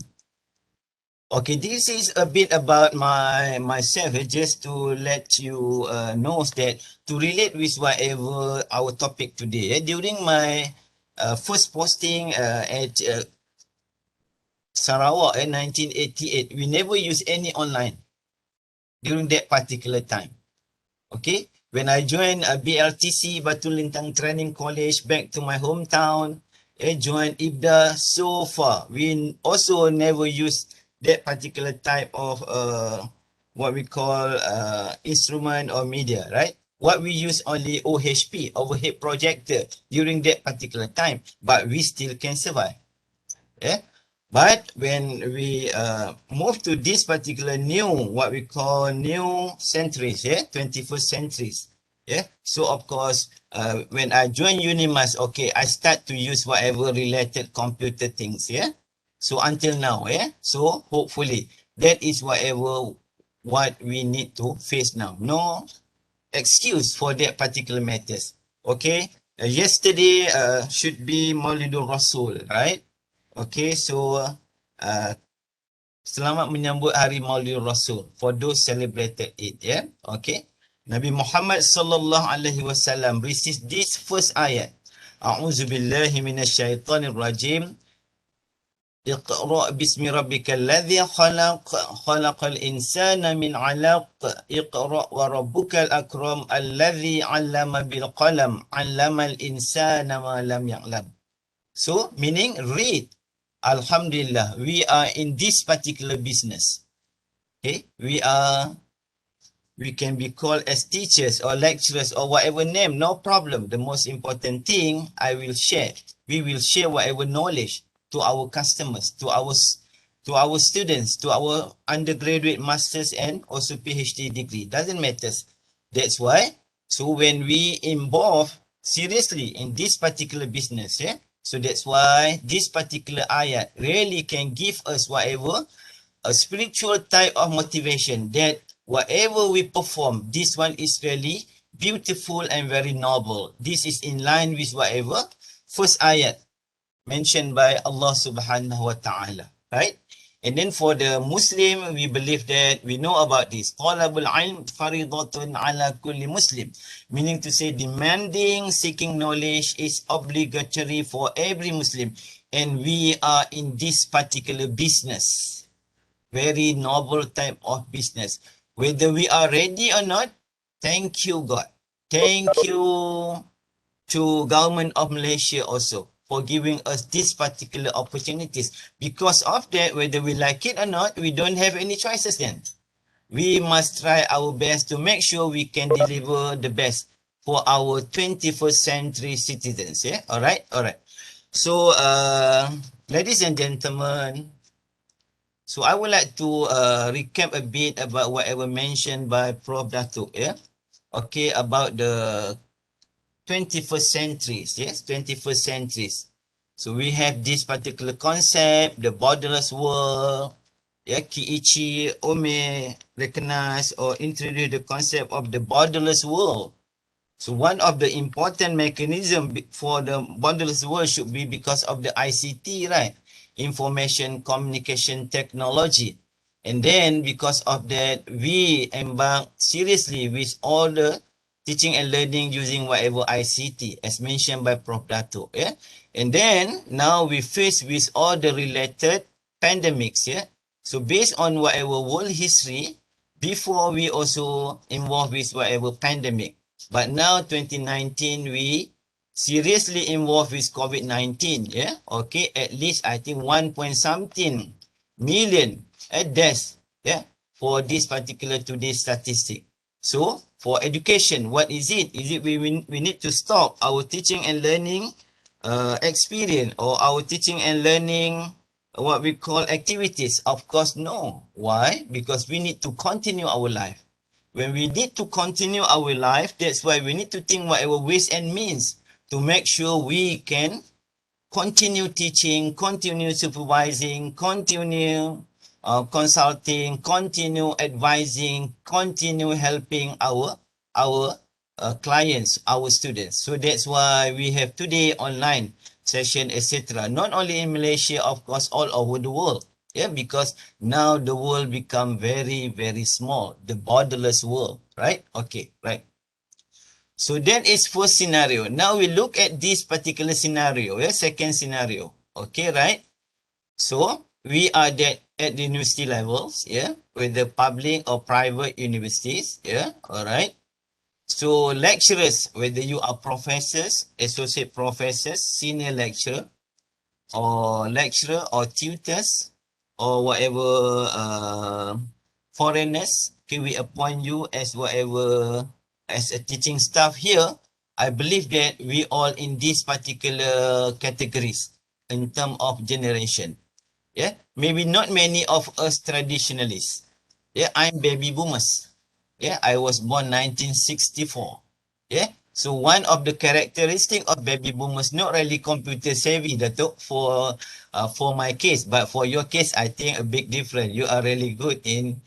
Okay, this is a bit about myself, just to let you know that to relate with whatever our topic today. During my first posting at Sarawak in 1988, we never use any online during that particular time. Okay, when I joined BLTC, Batu Lintang Training College, back to my hometown, I joined IBDA. So far, we also never use that particular type of what we call instrument or media, right? What we use only OHP, overhead projector, during that particular time, but we still can survive. Yeah. But when we move to this particular new, what we call new centuries, yeah, 21st centuries, yeah. So of course, when I join UNIMAS, okay, I start to use whatever related computer things, yeah. So until now, yeah. So hopefully that is whatever what we need to face now. No excuse for that particular matters. Okay. Yesterday should be Maulidul Rasul, right? Okay, so selamat menyambut Hari Maulid Rasul for those celebrated it, yeah. Okay. Nabi Muhammad sallallahu alaihi wasallam received this first ayat. A'udzu billahi minasyaitonir rajim. Iqra' bismi rabbikal ladzi khalaq khalaqal insana min 'alaq iqra' wa rabbukal akram alladzi 'allama bil qalam 'allamal insana ma lam ya'lam. So meaning read. Alhamdulillah, we are in this particular business. Okay, we can be called as teachers or lecturers or whatever name, no problem. The most important thing I will share. We will share whatever knowledge to our customers, to our students, to our undergraduate, masters and also PhD degree. Doesn't matter. That's why. So when we involve seriously in this particular business, yeah. So that's why this particular ayat really can give us whatever a spiritual type of motivation that whatever we perform, this one is really beautiful and very noble. This is in line with whatever first ayat mentioned by Allah subhanahu wa ta'ala, right? And then for the Muslim, we believe that we know about this. Talabul ilm faridatun ala kulli Muslim. Meaning to say demanding, seeking knowledge is obligatory for every Muslim. And we are in this particular business. Very noble type of business. Whether we are ready or not, thank you God. Thank you to government of Malaysia also for giving us these particular opportunities. Because of that, whether we like it or not, we don't have any choices then. we must try our best to make sure we can deliver the best for our 21st century citizens. Yeah, all right. So, ladies and gentlemen, so I would like to recap a bit about whatever mentioned by Prof. Dato. Yeah, okay, about the 21st centuries. Yes, 21st centuries. So we have this particular concept, the borderless world. Yeah, Kiichi Ome recognized or introduced the concept of the borderless world. So one of the important mechanism for the borderless world should be because of the ICT, right? Information Communication Technology. And then because of that, we embark seriously with all the teaching and learning using whatever ICT, as mentioned by Prof. Dato. Yeah? And then now we face with all the related pandemics. Yeah? So based on whatever world history, before we also involved with whatever pandemic. But now 2019, we seriously involved with COVID-19. Yeah, okay, at least I think 1 point something million deaths. Yeah, for this particular today's statistic. So for education, what is it? Is it we need to stop our teaching and learning experience or our teaching and learning what we call activities? Of course, no. Why? Because we need to continue our life. When we need to continue our life, that's why we need to think whatever ways and means to make sure we can continue teaching, continue supervising, continue consulting, continue advising, continue helping our clients, our students. So that's why we have today online session, etc. Not only in Malaysia, of course, all over the world. Yeah, because now the world become very, very small, the borderless world, right? Okay, right. So that is first scenario. Now we look at this particular scenario, yeah, second scenario. Okay, right? So we are that at the university levels, yeah, with the public or private universities, yeah, all right. So lecturers, whether you are professors, associate professors, senior lecturer, or lecturer or tutors, or whatever foreigners, okay, we appoint you as whatever as a teaching staff here. I believe that we all in these particular categories in terms of generation. Yeah, maybe not many of us traditionalists. Yeah, I'm baby boomers. Yeah, I was born 1964. Yeah, so one of the characteristic of baby boomers not really computer savvy, Dato, for my case, but for your case, I think a big difference. You are really good in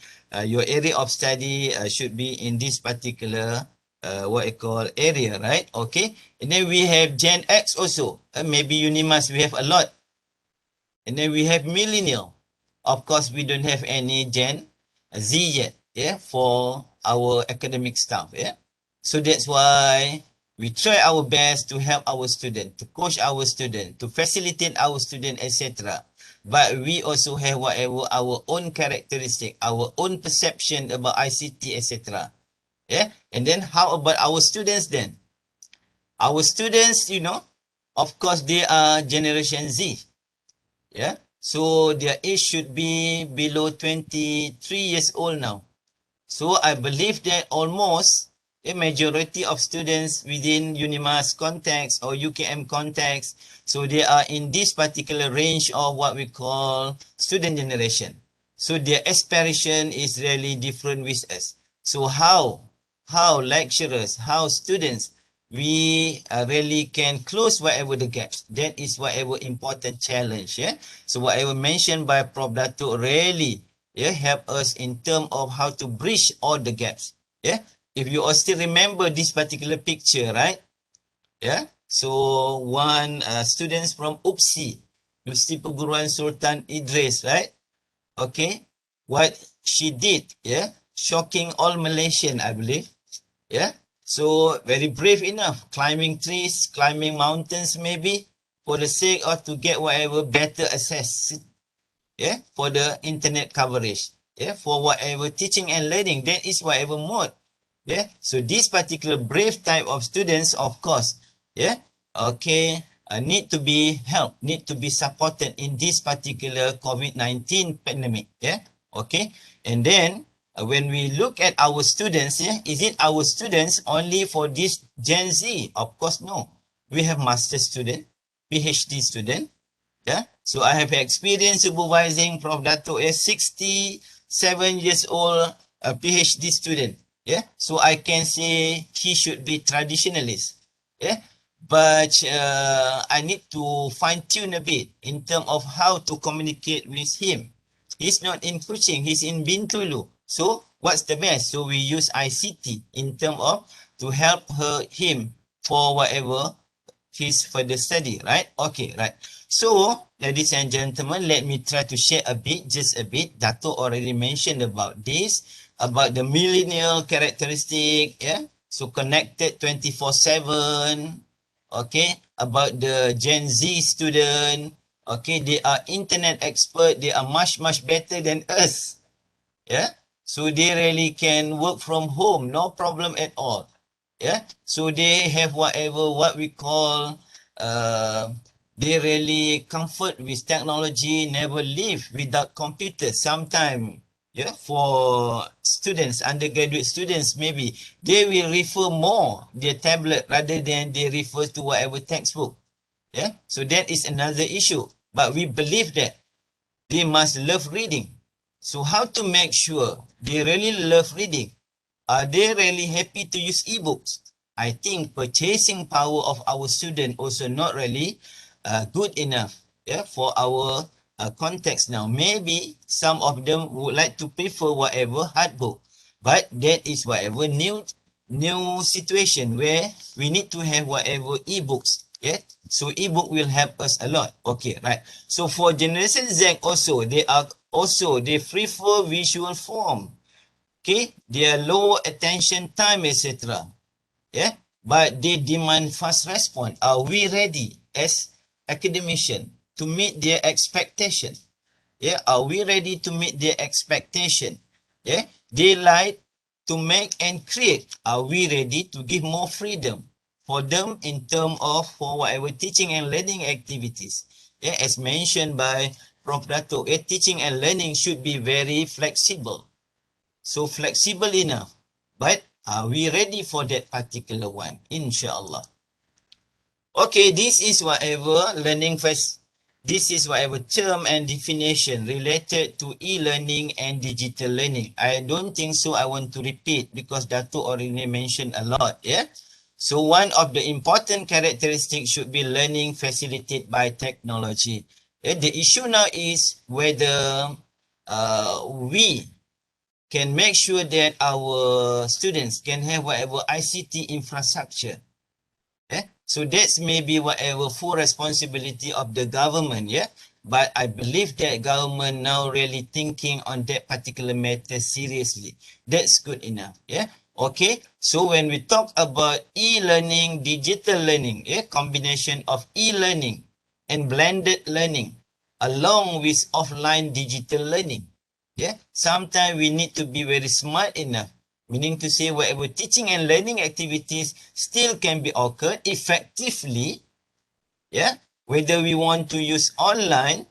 your area of study should be in this particular what I call area, right? Okay, and then we have Gen X also. Maybe UNIMAS we have a lot. And then we have millennial. Of course, we don't have any Gen Z yet, yeah, for our academic staff, yeah. So that's why we try our best to help our student, to coach our student, to facilitate our student, etc. But we also have whatever our own characteristic, our own perception about ICT, etc. Yeah. And then how about our students then? Our students, you know, of course, they are Generation Z. Yeah, so their age should be below 23 years old now. So I believe that almost a majority of students within UNIMAS context or UKM context, so they are in this particular range of what we call student generation. So their aspiration is really different with us. So how lecturers, how students, we really can close whatever the gaps. That is whatever important challenge. Yeah. So whatever mentioned by Prof. Dato really, yeah, help us in terms of how to bridge all the gaps. Yeah. If you all still remember this particular picture, right? Yeah. So one students from UPSI, Universiti Perguruan Sultan Idris, right? Okay. What she did, yeah, shocking all Malaysian, I believe. Yeah. So very brave enough, climbing trees, climbing mountains maybe, for the sake of to get whatever better access, yeah, for the internet coverage, yeah, for whatever teaching and learning, that is whatever mode, yeah. So this particular brave type of students, of course, yeah, okay, need to be helped, need to be supported in this particular COVID-19 pandemic, yeah, okay. And then when we look at our students, is it our students only for this Gen Z? Of course, no. We have master student, PhD student. Yeah. So I have experience supervising Prof. Dato, a 67 years old PhD student. Yeah. So I can say he should be traditionalist. Yeah. But I need to fine tune a bit in terms of how to communicate with him. He's not in Kuching, he's in Bintulu. So what's the best? So we use ICT in terms of to help him for whatever his further study, right? Okay, right. So, ladies and gentlemen, let me try to share a bit, just a bit. Dato already mentioned about this, about the millennial characteristic, yeah? So connected 24/7, okay? About the Gen Z student, okay? They are internet expert, they are much, much better than us, yeah? So they really can work from home, no problem at all. Yeah, so they have whatever what we call they really comfort with technology, never live without computers. Sometimes, yeah, for students, undergraduate students, maybe they will refer more their tablet rather than they refer to whatever textbook. Yeah, so that is another issue. But we believe that they must love reading. So how to make sure they really love reading? Are they really happy to use ebooks? I think purchasing power of our student also not really good enough, yeah, for our context now. Maybe some of them would like to prefer whatever hard book, but that is whatever new situation where we need to have whatever ebooks. Yeah, so ebook will help us a lot. Okay, right. So for Generation Z also, they prefer visual form. Okay, their low attention time, etc. Yeah, but they demand fast response. Are we ready as academician to meet their expectation? Yeah, are we ready to meet their expectation? Yeah, they like to make and create. Are we ready to give more freedom for them in terms of for whatever teaching and learning activities? Yeah, as mentioned by Prof. Dato, teaching and learning should be very flexible. So flexible enough. But are we ready for that particular one? Inshallah. Okay, this is whatever learning first. This is whatever term and definition related to e-learning and digital learning. I don't think so I want to repeat because Dato already mentioned a lot, yeah? So one of the important characteristics should be learning facilitated by technology. Yeah, the issue now is whether we can make sure that our students can have whatever ICT infrastructure. Yeah? So that's maybe whatever full responsibility of the government, yeah. But I believe that government now really thinking on that particular matter seriously. That's good enough, yeah. Okay, so when we talk about e-learning, digital learning, yeah, combination of e-learning and blended learning along with offline digital learning, yeah, sometimes we need to be very smart enough, meaning to say whatever teaching and learning activities still can be occurred effectively, yeah, whether we want to use online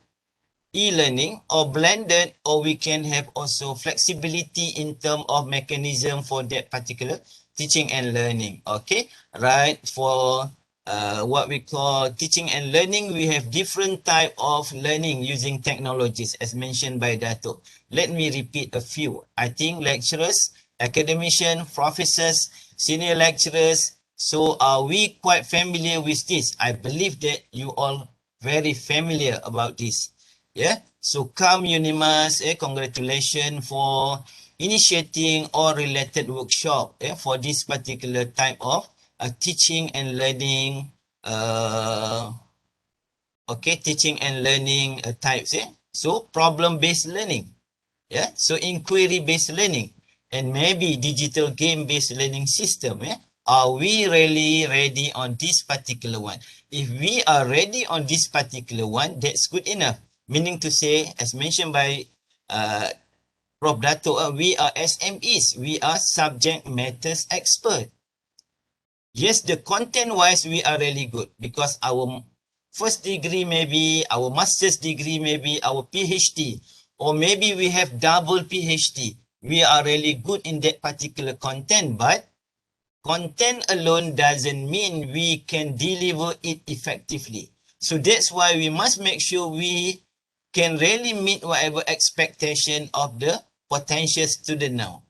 e-learning or blended, or we can have also flexibility in terms of mechanism for that particular teaching and learning. Okay, right. For what we call teaching and learning, we have different type of learning using technologies as mentioned by Dato. Let me repeat a few. I think lecturers, academicians, professors, senior lecturers, so are we quite familiar with this? I believe that you all very familiar about this. Yeah, so come UNIMAS, congratulations for initiating or related workshop for this particular type of teaching and learning, teaching and learning types. So problem-based learning, yeah, so inquiry-based learning, and maybe digital game-based learning system. Are we really ready on this particular one? If we are ready on this particular one, that's good enough. Meaning to say, as mentioned by Prof. Dato, we are SMEs. We are subject matters expert. Yes, the content-wise, we are really good because our first degree maybe, our master's degree maybe, our PhD, or maybe we have double PhD. we are really good in that particular content, but content alone doesn't mean we can deliver it effectively. So that's why we must make sure we can really meet whatever expectation of the potential student now.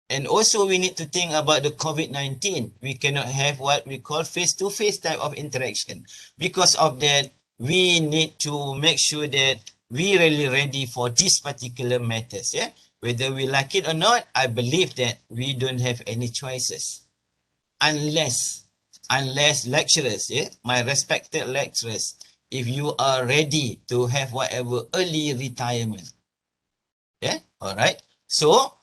And also we need to think about the COVID-19. We cannot have what we call face-to-face type of interaction. Because of that, we need to make sure that we really ready for this particular matters. Yeah, whether we like it or not, I believe that we don't have any choices. Unless lecturers, yeah, my respected lecturers, if you are ready to have whatever early retirement. Yeah, all right. So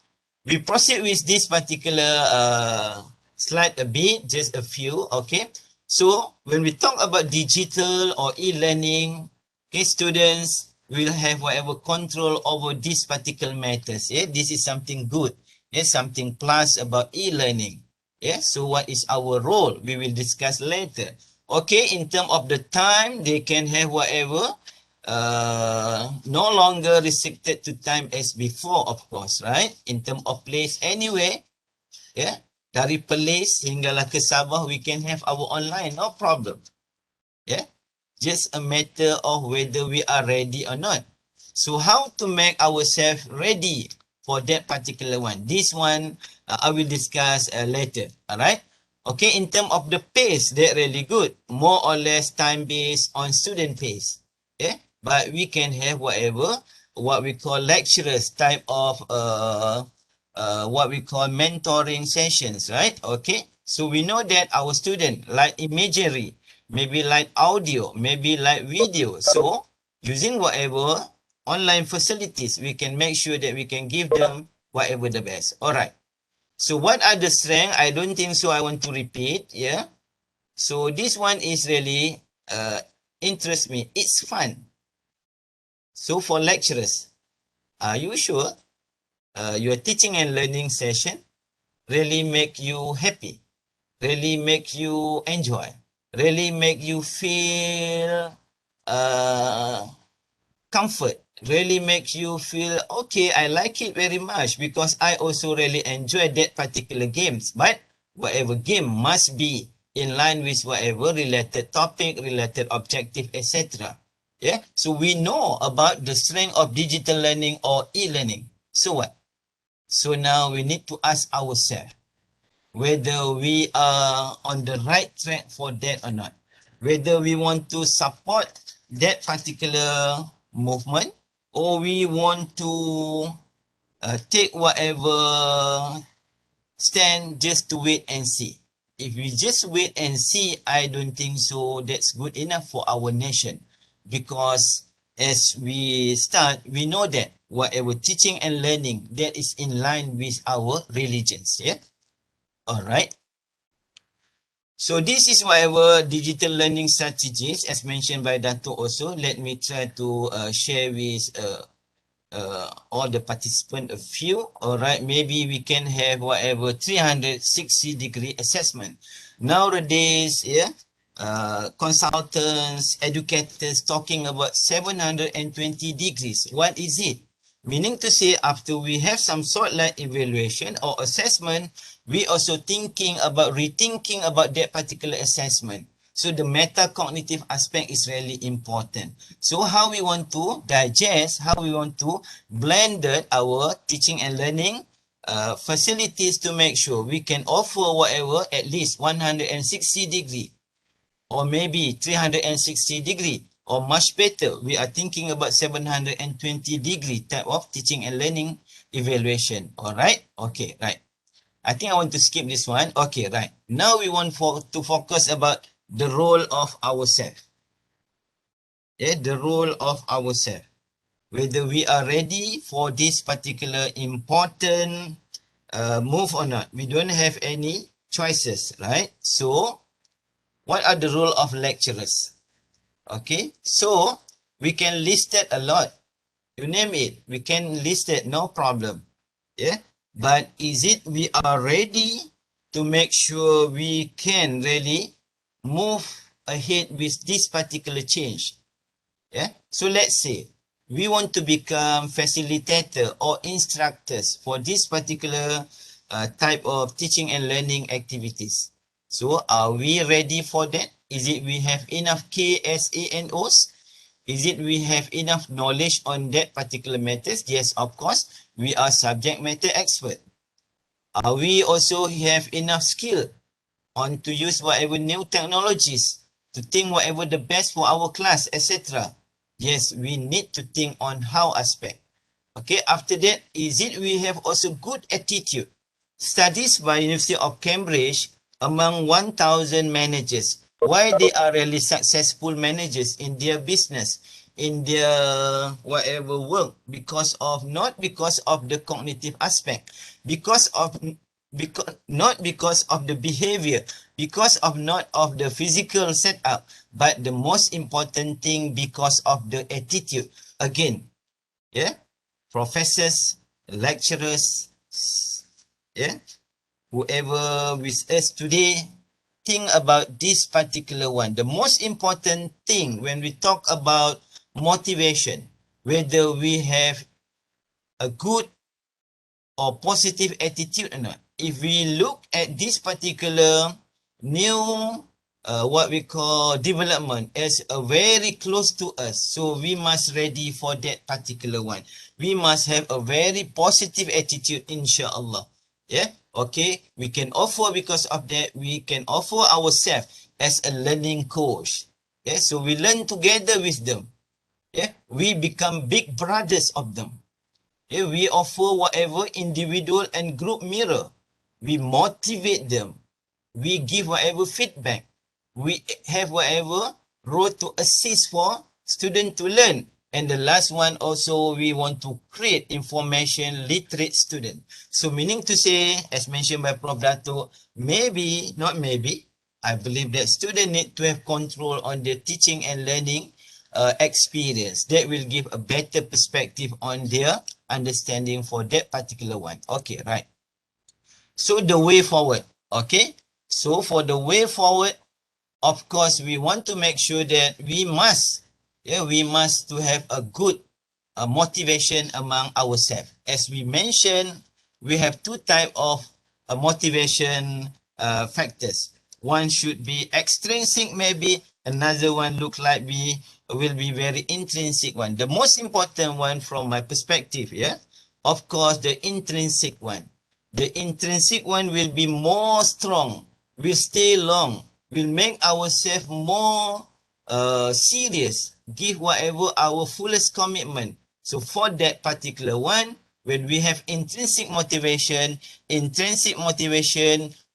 we proceed with this particular slide a bit, just a few, okay. So when we talk about digital or e-learning, okay, students will have whatever control over these particular matters. Yeah, this is something good. Yeah, something plus about e-learning. Yeah, so what is our role? We will discuss later. Okay, in terms of the time, they can have whatever no longer restricted to time as before, of course, right? In terms of place, anyway, yeah, dari Perlis hinggalah ke Sabah, we can have our online, no problem. Yeah, just a matter of whether we are ready or not. So how to make ourselves ready for that particular one? This one I will discuss later, all right? Okay, in terms of the pace, they're really good. More or less time-based on student pace. Yeah, but we can have whatever, what we call lecturers type of what we call mentoring sessions, right? Okay, so we know that our student like imagery, maybe like audio, maybe like video. So using whatever online facilities, we can make sure that we can give them whatever the best. All right. So what are the strengths? I don't think so I want to repeat. Yeah. So this one is really interests me. It's fun. So for lecturers, are you sure your teaching and learning session really make you happy? Really make you enjoy? Really make you feel comfort? Really make you feel, okay, I like it very much because I also really enjoy that particular games. But whatever game must be in line with whatever related topic, related objective, etc. Yeah, so we know about the strength of digital learning or e-learning. So what? So now we need to ask ourselves whether we are on the right track for that or not. Whether we want to support that particular movement or we want to take whatever stand just to wait and see. If we just wait and see, I don't think so that's good enough for our nation. Because as we start, we know that whatever teaching and learning, that is in line with our religions. Yeah. All right. So this is whatever digital learning strategies as mentioned by Dato also. Let me try to share with all the participants a few. All right, maybe we can have whatever 360-degree assessment. Nowadays, yeah, consultants, educators talking about 720 degrees. What is it? Meaning to say, after we have some sort like evaluation or assessment, we also thinking about rethinking about that particular assessment. So the metacognitive aspect is really important. So how we want to digest, how we want to blend our teaching and learning facilities to make sure we can offer whatever at least 160 degree or maybe 360 degree or much better. We are thinking about 720 degree type of teaching and learning evaluation. All right. Okay. Right. I think I want to skip this one. Okay. Right. Now we want to focus about the role of ourselves. Yeah, the role of ourselves. Whether we are ready for this particular important move or not. We don't have any choices, right? So, what are the role of lecturers? Okay, so we can list it a lot. You name it, we can list it, no problem. Yeah, but is it we are ready to make sure we can really move ahead with this particular change? Yeah, so let's say we want to become facilitator or instructors for this particular type of teaching and learning activities. So are we ready for that? Is it we have enough KSANOs? Is it we have enough knowledge on that particular matters? Yes, of course, we are subject matter expert. Are we also have enough skill on to use whatever new technologies, to think whatever the best for our class, etc.? Yes, we need to think on how aspect. Okay, after that, is it we have also good attitude? Studies by University of Cambridge among 1,000 managers, why they are really successful managers in their business, in their whatever work, because of not because of the cognitive aspect, because not because of the behavior, because of not of the physical setup, but the most important thing because of the attitude. Again, yeah, professors, lecturers, yeah, whoever with us today, think about this particular one. The most important thing when we talk about motivation, whether we have a good or positive attitude or not. If we look at this particular new what we call development as a very close to us, so we must ready for that particular one. We must have a very positive attitude, inshallah. Yeah, okay, we can offer, because of that we can offer ourselves as a learning coach. Yeah, so we learn together with them. Yeah, we become big brothers of them. Yeah, we offer whatever individual and group mirror. We motivate them. We give whatever feedback. We have whatever role to assist for student to learn. And the last one also, we want to create information literate student. So meaning to say, as mentioned by Prof. Dato, maybe, not maybe, I believe that student need to have control on their teaching and learning experience. That will give a better perspective on their understanding for that particular one. Okay, right. So the way forward, okay. So for the way forward, of course, we want to make sure that we must to have a good motivation among ourselves. As we mentioned, we have two types of motivation factors. One should be extrinsic, maybe another one look like will be very intrinsic one. The most important one from my perspective, yeah, of course, the intrinsic one. The intrinsic one will be more strong, will stay long, will make ourselves more serious, give whatever our fullest commitment. So for that particular one, when we have intrinsic motivation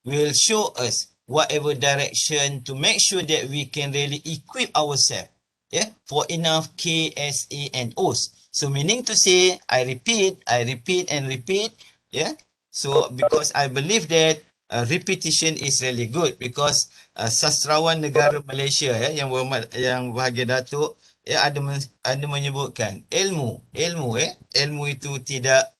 will show us whatever direction to make sure that we can really equip ourselves, yeah, for enough KSA and O's. So meaning to say, I repeat and repeat, yeah. So because I believe that repetition is really good, because sastrawan negara Malaysia, yang berhormat, yang bahagia Datuk, ada menyebutkan ilmu itu tidak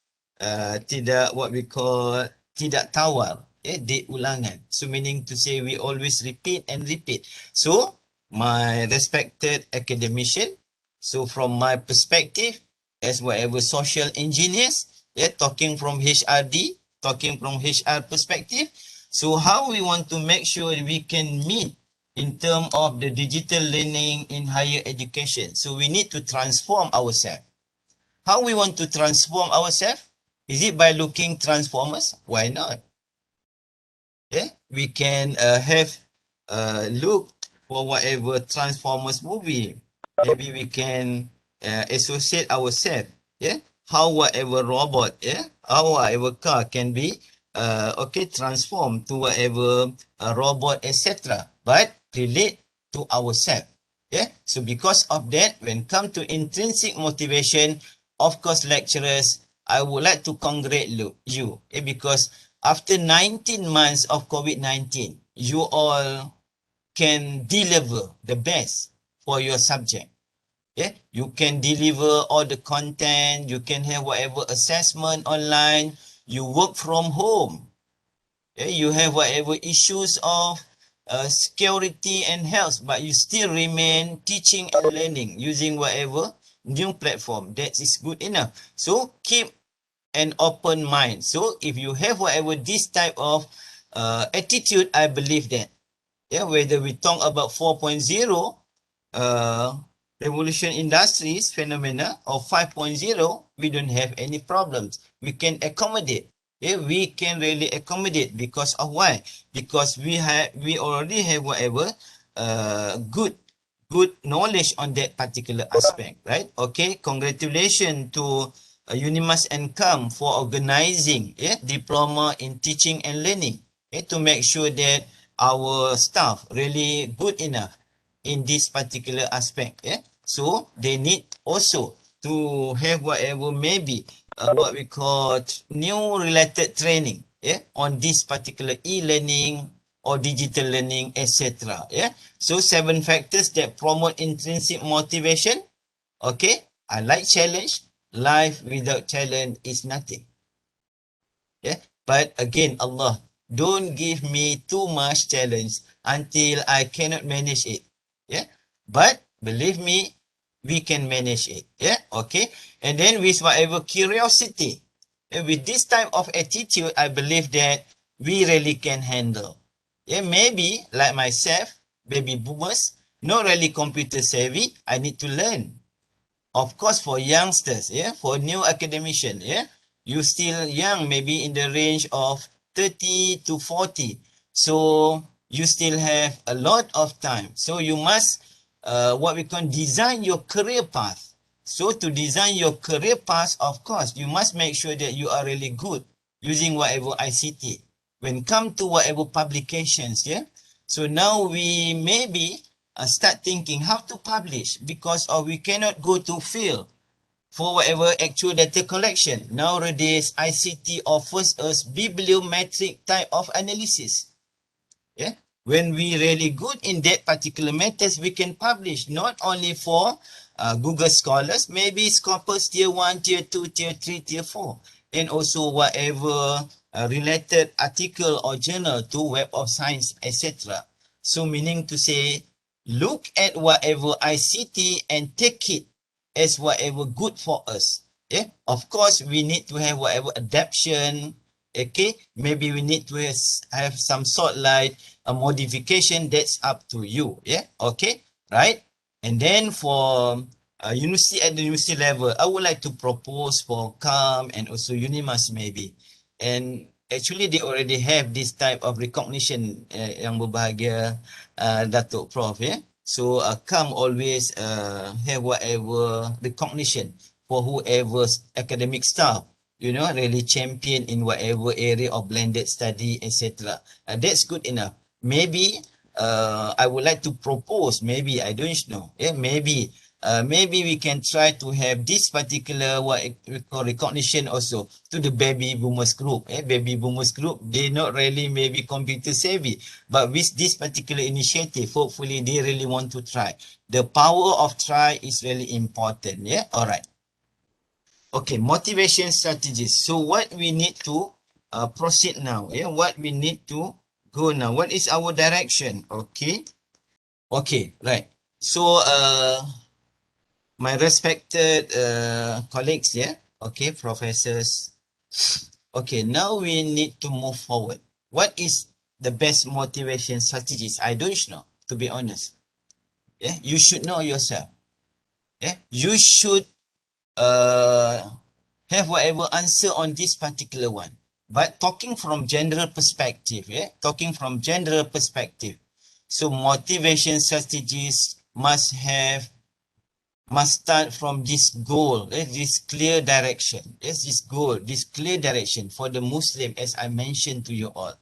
what we call tidak tawar, diulangan. So meaning to say we always repeat and repeat. So my respected academician, so from my perspective as whatever social engineers, talking from HRD, talking from HR perspective, so how we want to make sure we can meet in terms of the digital learning in higher education. So we need to transform ourselves. How we want to transform ourselves? Is it by looking Transformers? Why not? Yeah, we can have look for whatever Transformers movie. Maybe we can associate ourselves. Yeah, how whatever robot, how whatever car can be transformed to whatever robot, etc. But relate to ourselves. Yeah, so because of that, when come to intrinsic motivation, of course, lecturers, I would like to congratulate you, because after 19 months of COVID-19, you all can deliver the best for your subject. Yeah, you can deliver all the content, you can have whatever assessment online, you work from home. Yeah, you have whatever issues of security and health, but you still remain teaching and learning using whatever new platform. That is good enough. So keep an open mind. So if you have whatever this type of attitude, I believe that, yeah, whether we talk about 4.0 revolution industries phenomena or 5.0, we don't have any problems. We can accommodate. Yeah, we can really accommodate because of why? Because we already have whatever good knowledge on that particular aspect, right? Okay, congratulations to UNIMAS and CAM for organizing diploma in teaching and learning, to make sure that our staff really good enough in this particular aspect. So they need also to have whatever maybe what we call new related training on this particular e-learning or digital learning, etc. So 7 factors that promote intrinsic motivation. Okay, I like challenge. Life without challenge is nothing. But again, Allah, don't give me too much challenge until I cannot manage it. But believe me, we can manage it. Okay. And then with whatever curiosity, with this type of attitude, I believe that we really can handle. Maybe like myself, baby boomers, not really computer savvy. I need to learn. Of course, for youngsters, for new academician, you still young, maybe in the range of 30 to 40. So you still have a lot of time. So you must, what we call, design your career path. So to design your career path, of course, you must make sure that you are really good using whatever ICT. When come to whatever publications, So now we maybe start thinking how to publish because we cannot go to field for whatever actual data collection. Nowadays, ICT offers us bibliometric type of analysis. When we really good in that particular methods, we can publish not only for Google Scholars, maybe Scopus Tier 1, Tier 2, Tier 3, Tier 4, and also whatever related article or journal to Web of Science, etc. So meaning to say, look at whatever ICT and take it as whatever good for us. Of course, we need to have whatever adaptation. Okay, maybe we need to have some sort like a modification. That's up to you. Okay, right? And then for university at the university level, I would like to propose for CAM and also UNIMAS maybe. And actually they already have this type of recognition yang berbahagia Dato Prof. So CAM always have whatever recognition for whoever's academic staff, really champion in whatever area of blended study, etc. That's good enough. Maybe I would like to propose, maybe, I don't know, maybe we can try to have this particular what we call recognition also to the baby boomers group. Baby boomers group, they not really maybe computer savvy, but with this particular initiative, hopefully they really want to try. The power of try is really important. All right. Okay, motivation strategies. So what we need to proceed now? What we need to go now? What is our direction? Okay, right. So my respected colleagues, okay, professors. Okay, now we need to move forward. What is the best motivation strategies? I don't know, to be honest. You should know yourself. You should have whatever answer on this particular one. But talking from general perspective, so motivation strategies must start from this goal, this clear direction. This goal, this clear direction for the Muslim, as I mentioned to you all.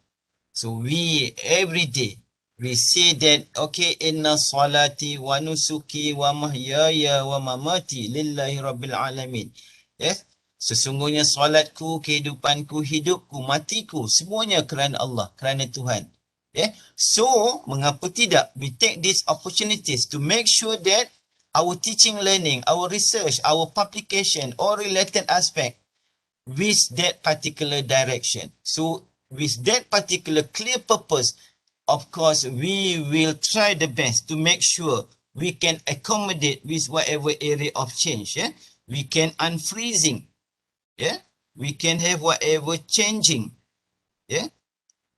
So we, every day, we say that, okay, inna salati wa nusuki wa mahyaya wa mamati lillahi rabbil alamin. Sesungguhnya salatku, kehidupanku, hidupku, matiku, semuanya kerana Allah, kerana Tuhan. So, mengapa tidak we take these opportunities to make sure that our teaching, learning, our research, our publication, all related aspect with that particular direction. So, with that particular clear purpose, of course, we will try the best to make sure we can accommodate with whatever area of change. Yeah, we can unfreezing. Yeah, we can have whatever changing. Yeah,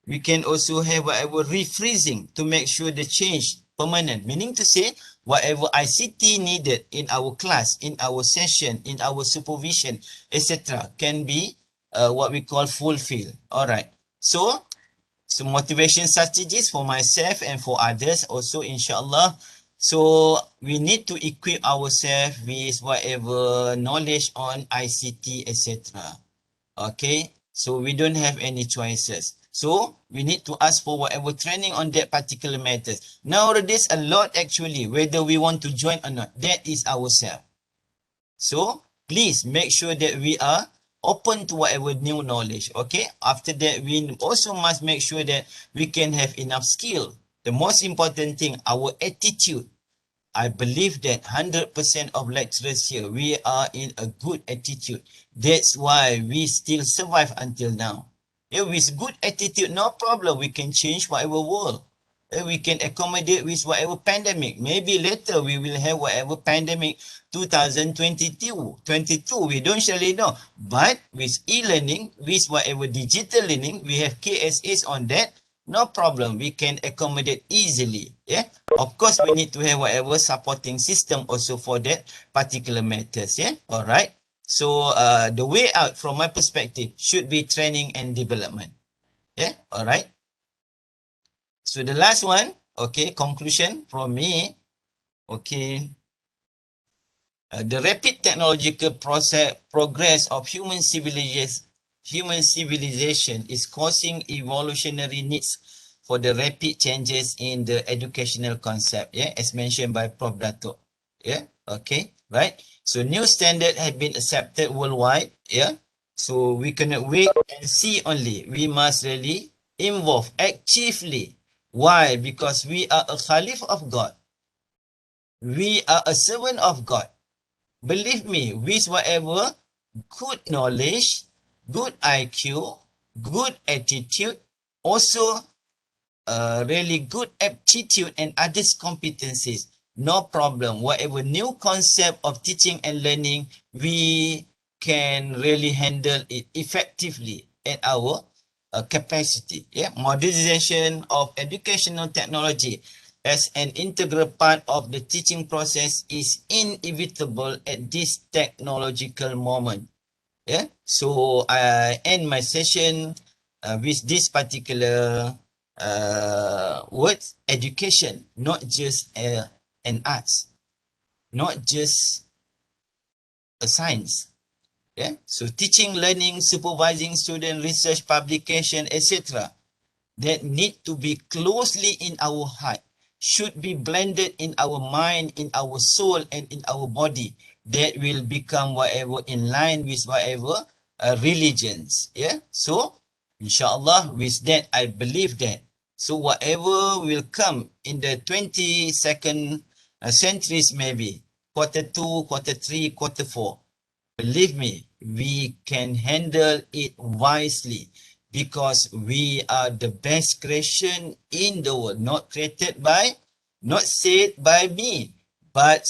we can also have whatever refreezing to make sure the change permanent. Meaning to say, whatever ICT needed in our class, in our session, in our supervision, etc., can be what we call fulfilled. All right. So motivation strategies for myself and for others also, inshallah. So we need to equip ourselves with whatever knowledge on ICT, etc. Okay, so we don't have any choices. So we need to ask for whatever training on that particular matters. Nowadays, a lot actually, whether we want to join or not, that is ourselves. So please make sure that we are open to whatever new knowledge. Okay, after that, we also must make sure that we can have enough skill. The most important thing, our attitude. I believe that 100% of lecturers here, we are in a good attitude. That's why we still survive until now. Yeah, with good attitude, no problem. We can change whatever world. We can accommodate with whatever pandemic. Maybe later we will have whatever pandemic 2022, we don't surely know. But with e-learning, with whatever digital learning, we have KSAs on that. No problem. We can accommodate easily. Yeah. Of course, we need to have whatever supporting system also for that particular matters. Yeah. All right. So the way out from my perspective should be training and development. Yeah. All right. So the last one, okay, conclusion from me. Okay. The rapid technological progress of human civilization is causing evolutionary needs for the rapid changes in the educational concept, yeah, as mentioned by Prof. Dato. Yeah, okay, right. So new standard have been accepted worldwide, yeah. So we cannot wait and see only. We must really involve actively. Why? Because we are a Khalif of God. We are a servant of God. Believe me, with whatever good knowledge, good IQ, good attitude, also really good aptitude and others competencies, no problem. Whatever new concept of teaching and learning, we can really handle it effectively at our capacity. Yeah, modernization of educational technology as an integral part of the teaching process is inevitable at this technological moment. Yeah, so I end my session with this particular words: education, not just an arts, not just a science. Yeah, so teaching, learning, supervising student, research, publication, etc. that need to be closely in our heart, should be blended in our mind, in our soul, and in our body. That will become whatever in line with whatever religions. Yeah. So, inshallah, with that, I believe that. So, whatever will come in the 22nd centuries, maybe Q2, Q3, Q4. Believe me, we can handle it wisely because we are the best creation in the world, not created by, not said by me, but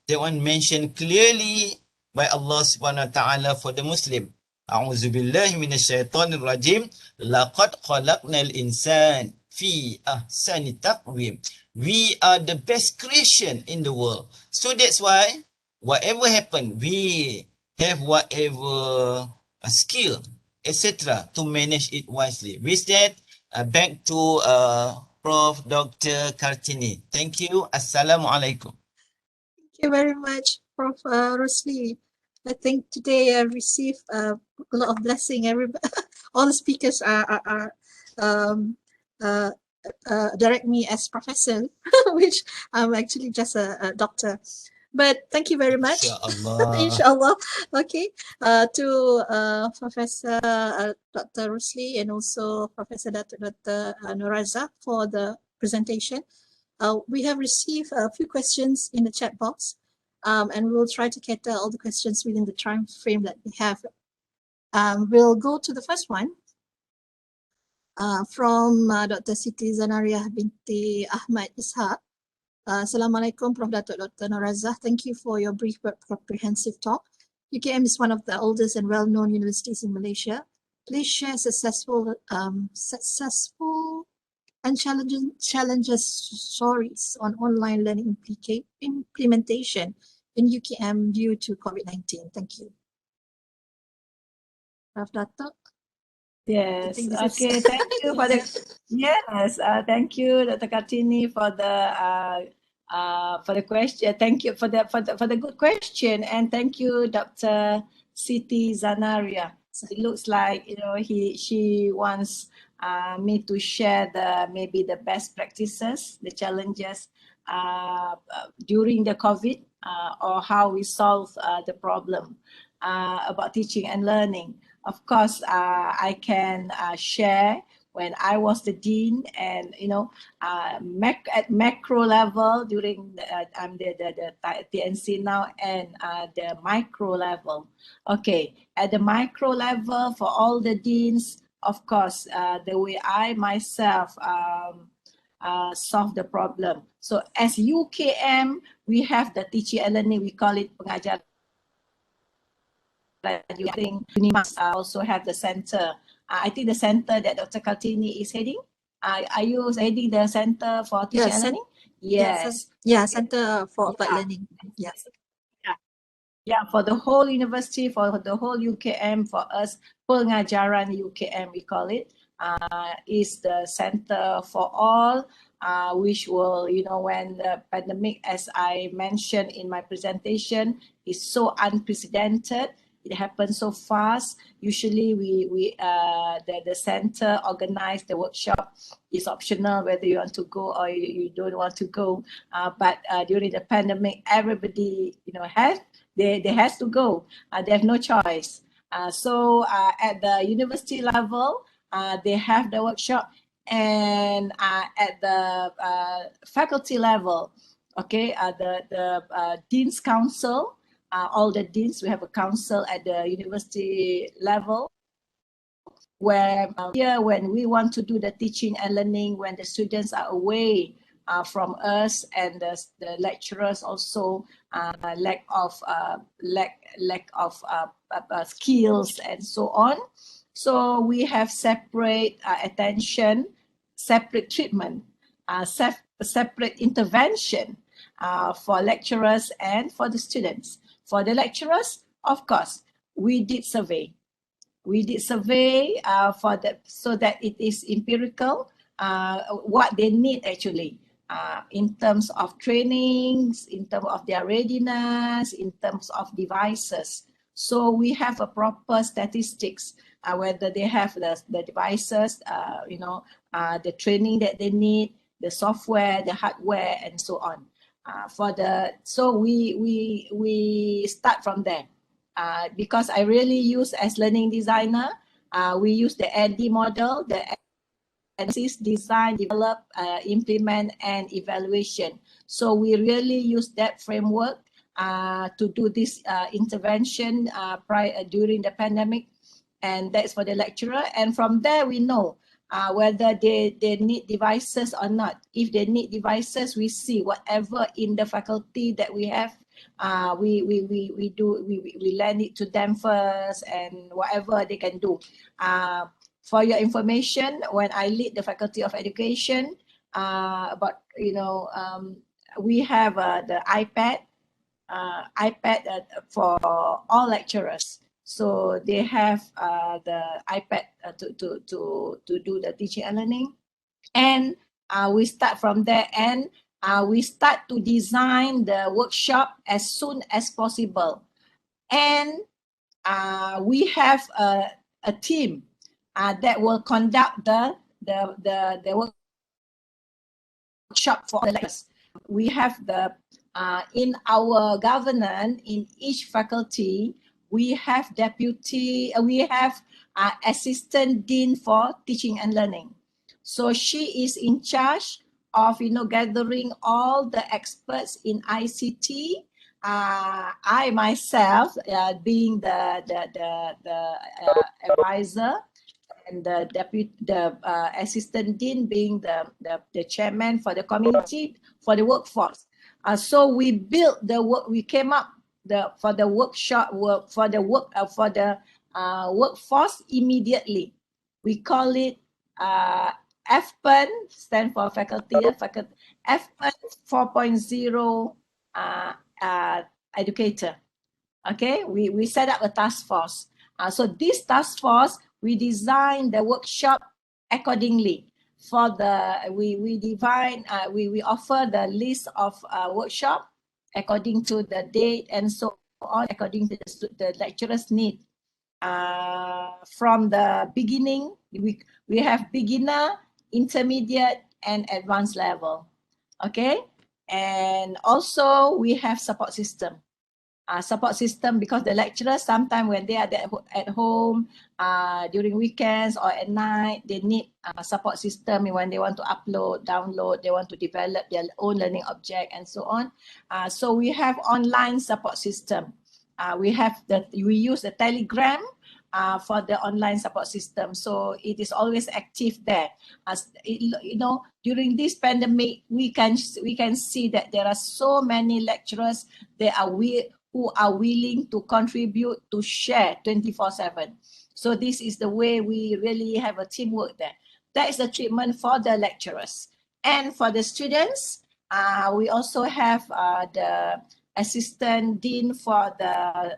the one mentioned clearly by Allah subhanahu wa ta'ala for the Muslim. A'udzu billahi minasyaitonir rajim. Laqad khalaqnal insan fi ahsani taqwim. We are the best creation in the world. So that's why whatever happened, we have whatever skill, etc. to manage it wisely. With that, back to Prof. Dr. Kartini. Thank you. Assalamualaikum. Thank you very much, Prof. Rusli. I think today I received a lot of blessing. All the speakers are direct me as professor, which I'm actually just a doctor. But thank you very much. Inshallah. Inshallah. Okay. To Professor Dr. Rusli and also Professor Dr. Norazah for the presentation. We have received a few questions in the chat box, and we'll try to cater all the questions within the time frame that we have. We'll go to the first one from Dr. Siti Zanaria binti Ahmad Ishaq. Assalamualaikum, Prof. Dato Dr. Norazah. Thank you for your brief but comprehensive talk. UKM is one of the oldest and well-known universities in Malaysia. Please share successful and challenges stories on online learning implementation in UKM due to COVID-19. Thank you. Prof. Dato. Yes. Okay. Thank you for the thank you, Dr. Kartini, for the question. Thank you for the good question, and thank you, Dr. Siti Zanaria. It looks like she wants me to share maybe the best practices, the challenges during the COVID, or how we solve the problem about teaching and learning. Of course, I can share when I was the dean, and at macro level during I'm the TNC now, and the micro level. Okay, at the micro level for all the deans, of course, the way I myself solve the problem. So as UKM, we have the teaching and learning. We call it pengajaran. I think UNIMAS also have the center. I think the center that Dr. Kartini is heading. Are you heading the center for teaching and learning? Yes. Yeah, Center for Applied Learning. Yes. Yeah, for the whole university, for the whole UKM, for us, pengajaran UKM, we call it, is the center for all, which will, when the pandemic, as I mentioned in my presentation, is so unprecedented. It happens so fast. Usually, the center organize the workshop. It's optional whether you want to go or you don't want to go. But during the pandemic, everybody, they has to go. They have no choice. So at the university level, they have the workshop, and at the faculty level, okay, the Dean's Council. All the deans, we have a council at the university level, where here when we want to do the teaching and learning, when the students are away from us, and the lecturers also lack of skills and so on. So we have separate attention, separate treatment, separate intervention for lecturers and for the students. For the lecturers, of course, we did survey. We did survey for that, so that it is empirical, what they need actually, in terms of trainings, in terms of their readiness, in terms of devices. So we have a proper statistics, whether they have the devices, the training that they need, the software, the hardware, and so on. So we start from there, because I really use as learning designer, we use the AD model, the analysis, design, develop, implement, and evaluation. So we really use that framework to do this intervention during the pandemic, and that's for the lecturer. And from there we know whether they need devices or not. If they need devices, we see whatever in the faculty that we have, we lend it to them first, and whatever they can do. For your information, when I lead the Faculty of Education, we have the iPad for all lecturers. So they have the iPad to do the teaching and learning, and we start from there, and we start to design the workshop as soon as possible, and we have a team that will conduct the workshop for the lecturers. We have in our governance, in each faculty, we have assistant dean for teaching and learning. So she is in charge of gathering all the experts in ICT. I myself being the advisor, and the assistant dean being the chairman for the community for the workforce. So we built the work. We came up for the workforce immediately. We call it FPEN, stand for faculty FPEN 4.0 educator. Okay, we set up a task force. So this task force, we designed the workshop accordingly. For the we offer the list of workshop according to the date and so on, according to the lecturer's need. From the beginning, we have beginner, intermediate, and advanced level. Okay, and also we have support system. Support system because the lecturers sometimes when they are at home during weekends or at night, they need a support system when they want to upload, download, they want to develop their own learning object and so on. So we have online support system. We use the Telegram for the online support system, so it is always active there. During this pandemic, we can see that there are so many lecturers who are willing to contribute, to share 24/7. So this is the way we really have a teamwork there. That is the treatment for the lecturers. And for the students, we also have the assistant dean for the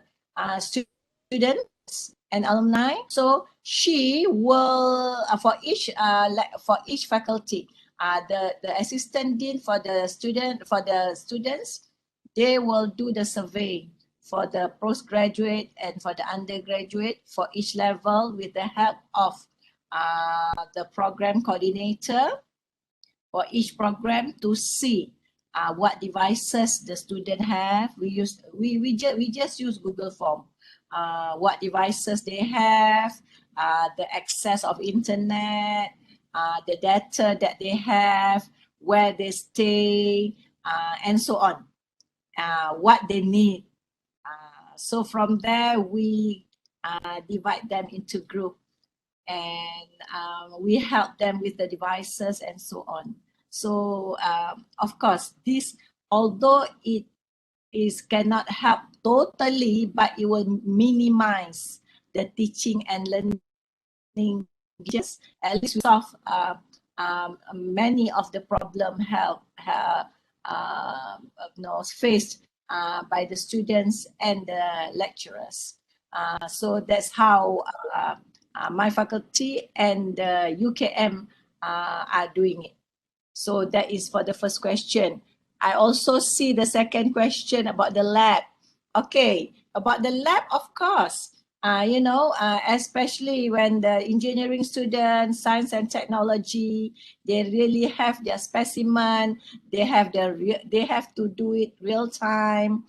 students and alumni. So she will, for each faculty, the assistant dean for the students, they will do the survey for the postgraduate and for the undergraduate for each level with the help of the program coordinator for each program to see what devices the student have. We just use Google Form. What devices they have, the access of internet, the data that they have, where they stay, and so on. What they need. So from there, we divide them into group and we help them with the devices and so on. So of course, this, although it cannot help totally, but it will minimize the teaching and learning. Just at least we solve many of the problem faced by the students and the lecturers. So that's how my faculty and the UKM are doing it. So that is for the first question. I also see the second question about the lab. Okay, about the lab, of course, especially when the engineering students, science and technology, they really have their specimen. They have to do it real time.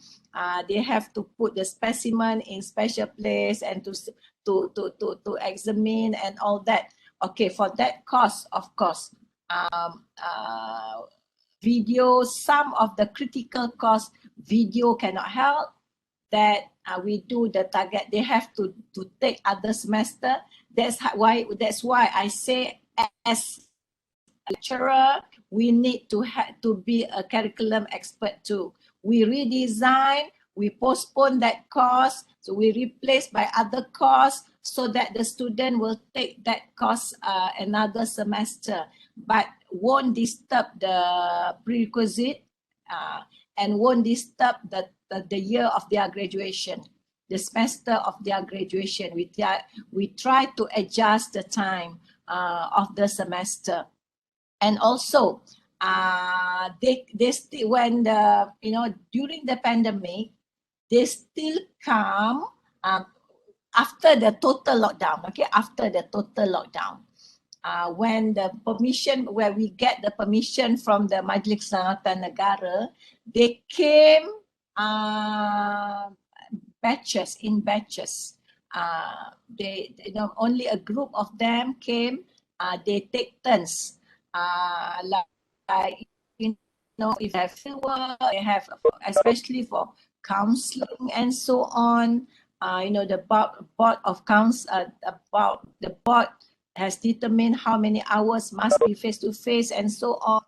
They have to put the specimen in special place and to examine and all that. Okay, for that course, of course, video, some of the critical course, video cannot help. That we do the target. They have to take other semester. That's why I say as a lecturer, we need to be a curriculum expert too. We redesign, we postpone that course, so we replace by other course so that the student will take that course another semester, but won't disturb the prerequisite and won't disturb the year of their graduation, the semester of their graduation. We try to adjust the time of the semester. And also, they still, when during the pandemic, they still come after the total lockdown. Okay, after the total lockdown, when the permission, where we get the permission from the Majlis Keselamatan Negara, they came batches. They only a group of them came. They take turns. Like if they have fieldwork, they have, especially for counseling and so on. The board of council, about the board has determined how many hours must be face-to-face and so on.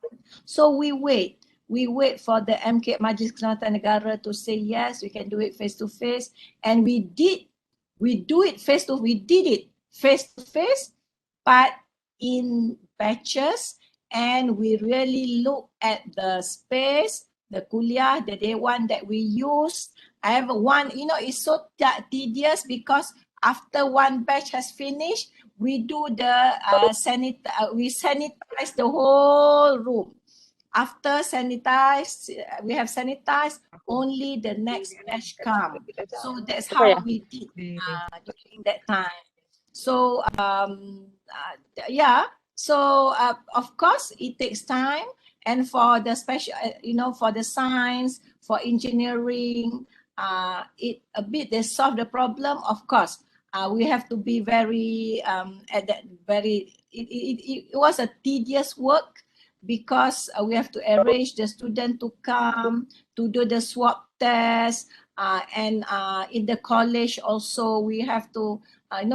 So we wait. We wait for the MK Majlis Keselamatan Negara to say yes, we can do it face-to-face, and we did. We did it face-to-face, but in batches, and we really look at the space, the kuliah, the day one that we use. I have one, it's so tedious because after one batch has finished, we do the we sanitize the whole room. After we have sanitized, only the next batch come. So that's how we did during that time. So of course it takes time, and for the special, for the science, for engineering, they solve the problem. Of course, we have to be very it was a tedious work, because we have to arrange the student to come to do the swab test, and in the college also we have to,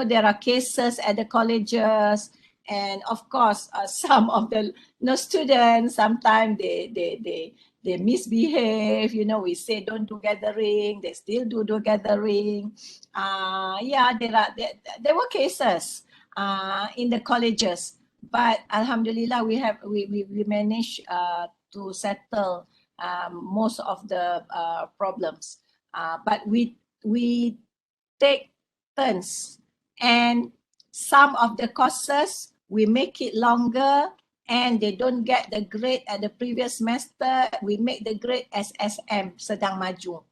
there are cases at the colleges, and of course some of the students sometimes they misbehave. We say don't do gathering, they still do gathering. There were cases in the colleges. But Alhamdulillah, we managed to settle most of the problems. But we take turns, and some of the courses we make it longer, and they don't get the grade at the previous semester. We make the grade as SM, sedang maju.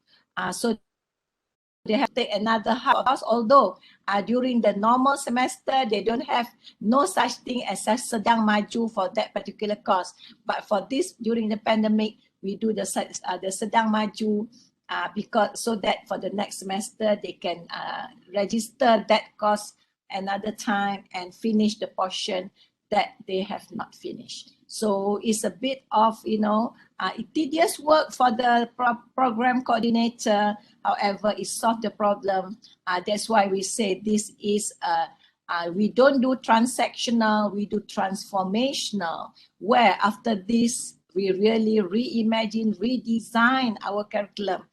So they have to take another half course, although during the normal semester, they don't have no such thing as sedang maju for that particular course. But for this, during the pandemic, we do the sedang maju, because so that for the next semester, they can register that course another time and finish the portion that they have not finished. So it's a bit of, tedious work for the program coordinator. However, it solved the problem. That's why we say this is, we don't do transactional, we do transformational, where after this, we really reimagine, redesign our curriculum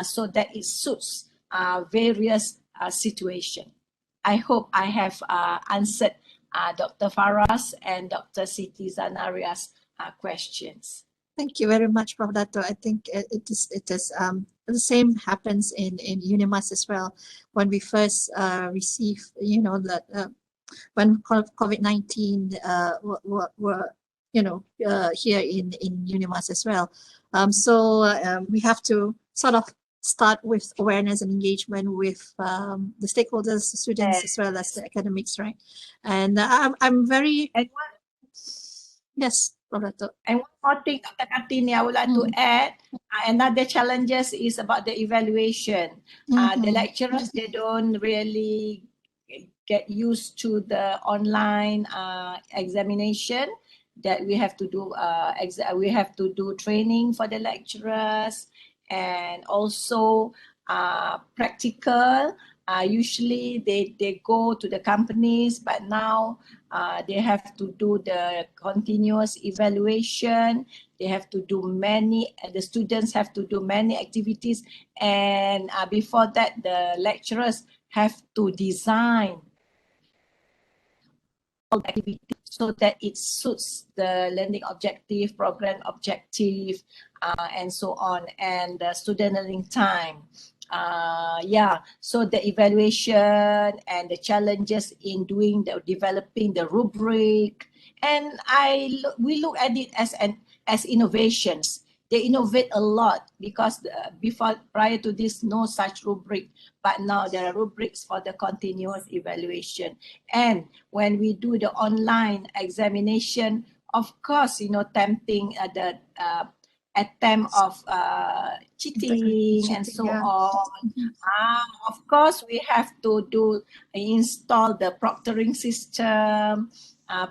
so that it suits various situations. I hope I have answered Dr. Farah's and Dr. Siti Zanaria's questions. Thank you very much, Prof. Dato. I think it is the same happens in UNIMAS as well. When we first received, when COVID-19 were here in UNIMAS as well. We have to sort of start with awareness and engagement with the stakeholders, the students, as well as the academics, right? And I'm very... Yes, Dato. And one more thing, Dr. Kartini, I would like to add, another challenges is about the evaluation. The lecturers, they don't really get used to the online examination that we have to do. We have to do training for the lecturers, and also practical. Usually they go to the companies, but now they have to do the continuous evaluation. They have to do the students have to do many activities, and before that, the lecturers have to design all the activities so that it suits the learning objective, program objective, and so on, and the student learning time. So the evaluation and the challenges in developing the rubric, and we look at it as innovations. They innovate a lot, because prior to this, no such rubric, but now there are rubrics for the continuous evaluation. And when we do the online examination, of course, tempting the attempt of cheating and so on. Of course, we have to install the proctoring system.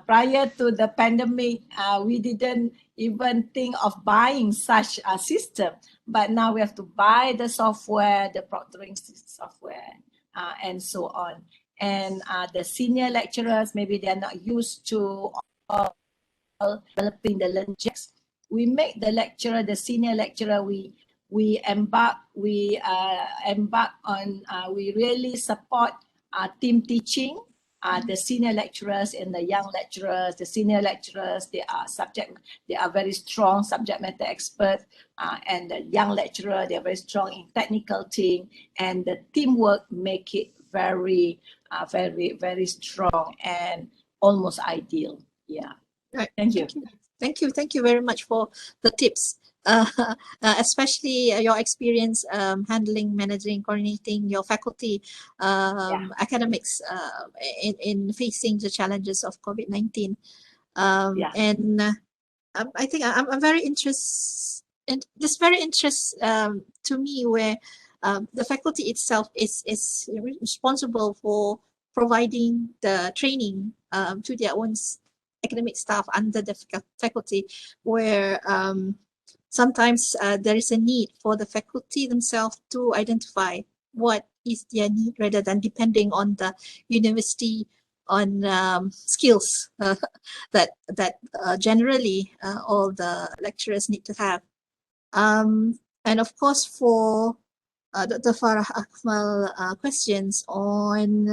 Prior to the pandemic, we didn't even think of buying such a system, but now we have to buy the software, the proctoring software, and so on. and the senior lecturers, maybe they're not used to developing the learning objects. We make the lecturer, the senior lecturer, we embark on, we really support team teaching. The senior lecturers and the young lecturers, the senior lecturers, they are very strong subject matter experts, and the young lecturer, they are very strong in technical thing, and the teamwork make it very, very strong and almost ideal. Yeah. Right. Thank you. Thank you very much for the tips. Especially your experience handling, managing, coordinating your faculty academics in facing the challenges of COVID-19. And I think I'm very interested, and this very interest to me, where the faculty itself is responsible for providing the training to their own academic staff under the faculty, where sometimes there is a need for the faculty themselves to identify what is their need rather than depending on the university on skills that generally all the lecturers need to have. And of course, for Dr. Farah Akmal, questions on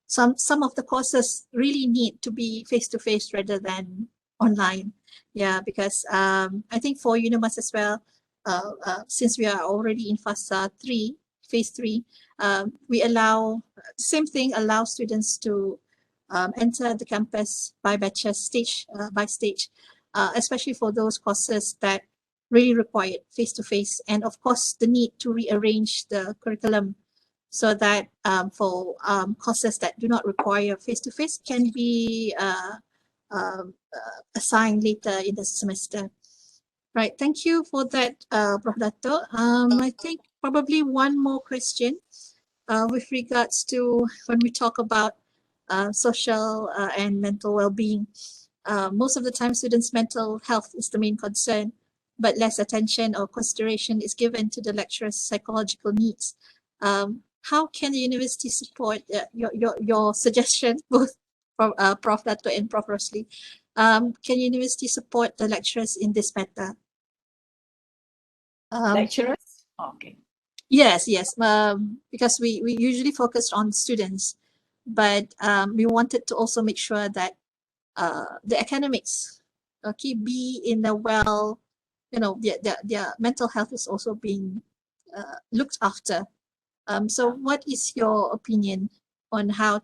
some of the courses really need to be face-to-face rather than online. Yeah, because I think for UNIMAS as well, since we are already in phase 3, we allow, same thing, allow students to enter the campus by batches, stage by stage, especially for those courses that really require face-to-face, and of course the need to rearrange the curriculum so that for courses that do not require face-to-face can be assigned later in the semester. Right, thank you for that, Prof. Dato. I think probably one more question with regards to when we talk about social and mental well-being. Most of the time, students' mental health is the main concern, but less attention or consideration is given to the lecturer's psychological needs. How can the university support your suggestion, both from Prof. Dato and Prof. Rusli? Can university support the lecturers in this matter? Lecturers? Okay. Yes. Because we usually focus on students, but we wanted to also make sure that the academics be in a well, their mental health is also being looked after. So what is your opinion on how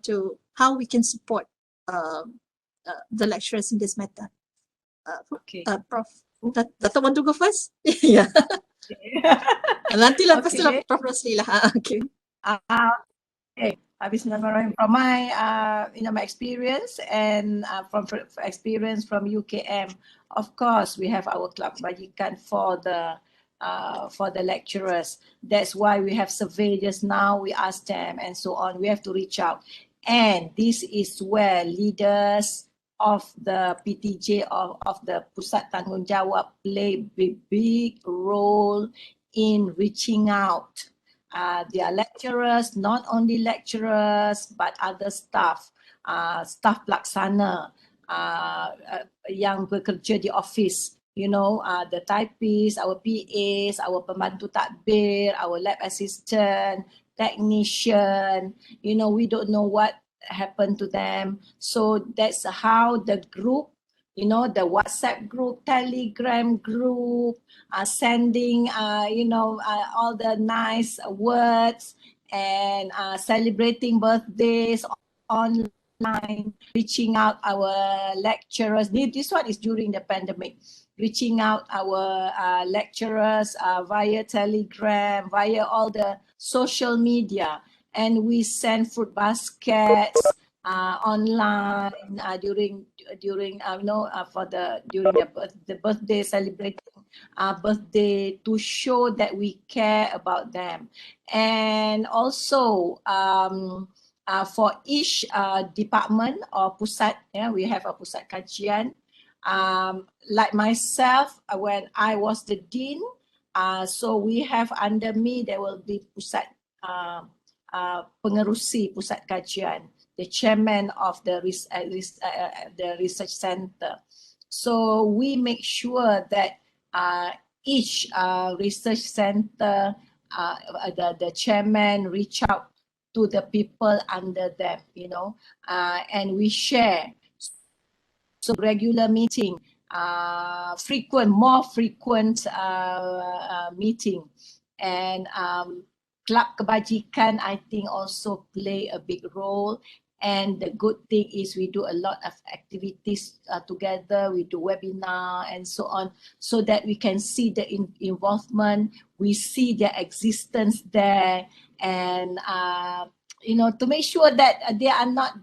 we can support the lecturers in this matter? Prof. Dato want to go first? Yeah. Nanti lepas tu lah Prof. Rusli lah. Okay. Bismillahirrahmanirrahim. From my my experience and from experience from UKM, of course we have our club kebajikan for the lecturers. That's why we have survey just now. We ask them and so on. We have to reach out, and this is where leaders of the PTJ of the Pusat Tanggungjawab play big role in reaching out. Their lecturers, not only lecturers, but other staff, staff pelaksana, yang bekerja di office, the typists, our PAs, our pembantu takbir, our lab assistant, technician, we don't know what happened to them. So that's how the group, the WhatsApp group, Telegram group, sending, all the nice words and celebrating birthdays online, reaching out our lecturers. This one is during the pandemic. Reaching out our lecturers via Telegram, via all the social media. And we send fruit baskets online during the birthday, celebrating birthday, to show that we care about them. And also for each department or pusat, we have a pusat kajian. Like myself, when I was the dean, so we have under me, there will be pusat pengerusi pusat kajian, the chairman of the research center. So we make sure that each research center, the chairman reach out to the people under them, you know, and we share. So regular meeting, more frequent meeting, and Club Kebajikan, I think, also play a big role. And the good thing is we do a lot of activities together. We do webinar and so on, so that we can see the involvement. We see their existence there, and you know, to make sure that they are not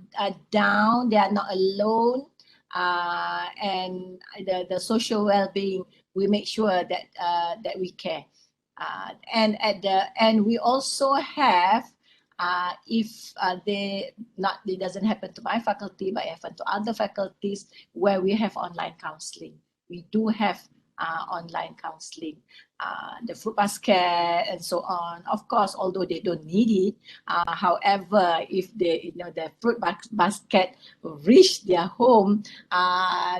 down, they are not alone, and the social well-being. We make sure that that we care. And at the end, we also have, if it doesn't happen to my faculty, but happen to other faculties, where we have online counseling. We do have online counseling, the fruit basket and so on. Of course, although they don't need it, however, if they, you know, the fruit basket reach their home,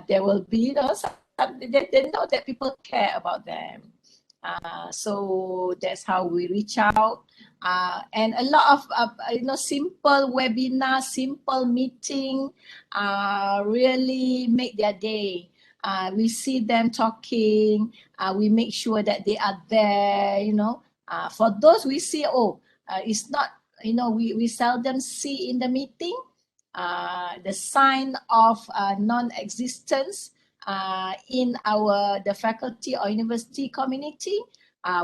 there will be, you know, they know that people care about them. So that's how we reach out, and a lot of you know, simple webinar, simple meeting, really make their day. We see them talking. We make sure that they are there. You know, for those we see, it's not, you know, we seldom see in the meeting the sign of non-existence. In the faculty or university community,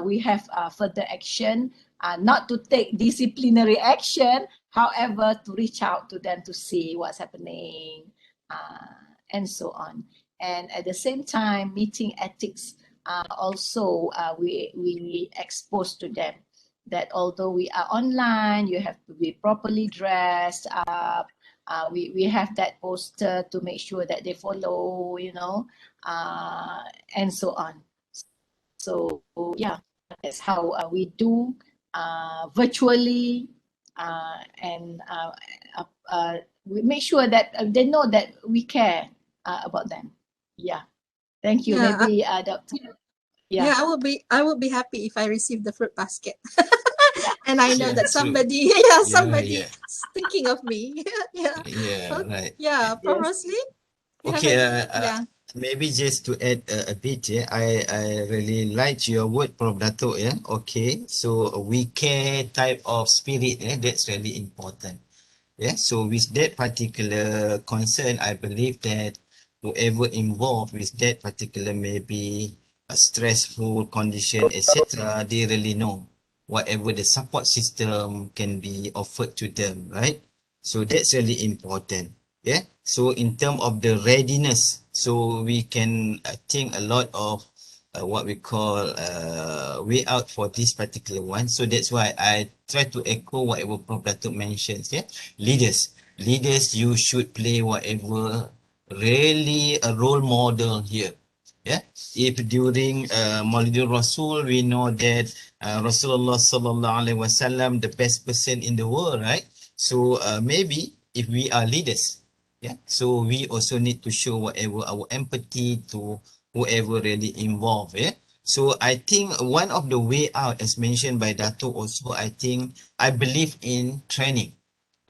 we have further action, not to take disciplinary action, however, to reach out to them to see what's happening, and so on. And at the same time, meeting ethics, also we expose to them that although we are online, you have to be properly dressed up. We have that poster to make sure that they follow, you know, and so on. So yeah, that's how we do virtually, and we make sure that they know that we care about them. Yeah, thank you. Yeah, Maybe Dr. Yeah, I will be happy if I receive the fruit basket. And I know Yeah, that true. somebody, somebody Yeah. is thinking of me. Yeah. Yeah, right. Yeah, Prof. Yes. Rusli, you have Okay, yeah. maybe just to add a bit, yeah, I really liked your word, Prof. Dato, yeah. Okay, so we care type of spirit, yeah, that's really important. Yeah, so with that particular concern, I believe that whoever involved with that particular maybe a stressful condition, etc., they really know whatever the support system can be offered to them, right? So that's really important. Yeah. So in terms of the readiness, so we can think a lot of what we call way out for this particular one. So that's why I try to echo whatever Prof. Dato mentions. Yeah, leaders, you should play whatever really a role model here. Yeah, if during Maulidur Rasul we know that Rasulullah sallallahu alaihi wasallam the best person in the world, right? So maybe if we are leaders, yeah, so we also need to show whatever our empathy to whoever really involved. Yeah. So I think one of the way out, as mentioned by Dato, also I believe in training.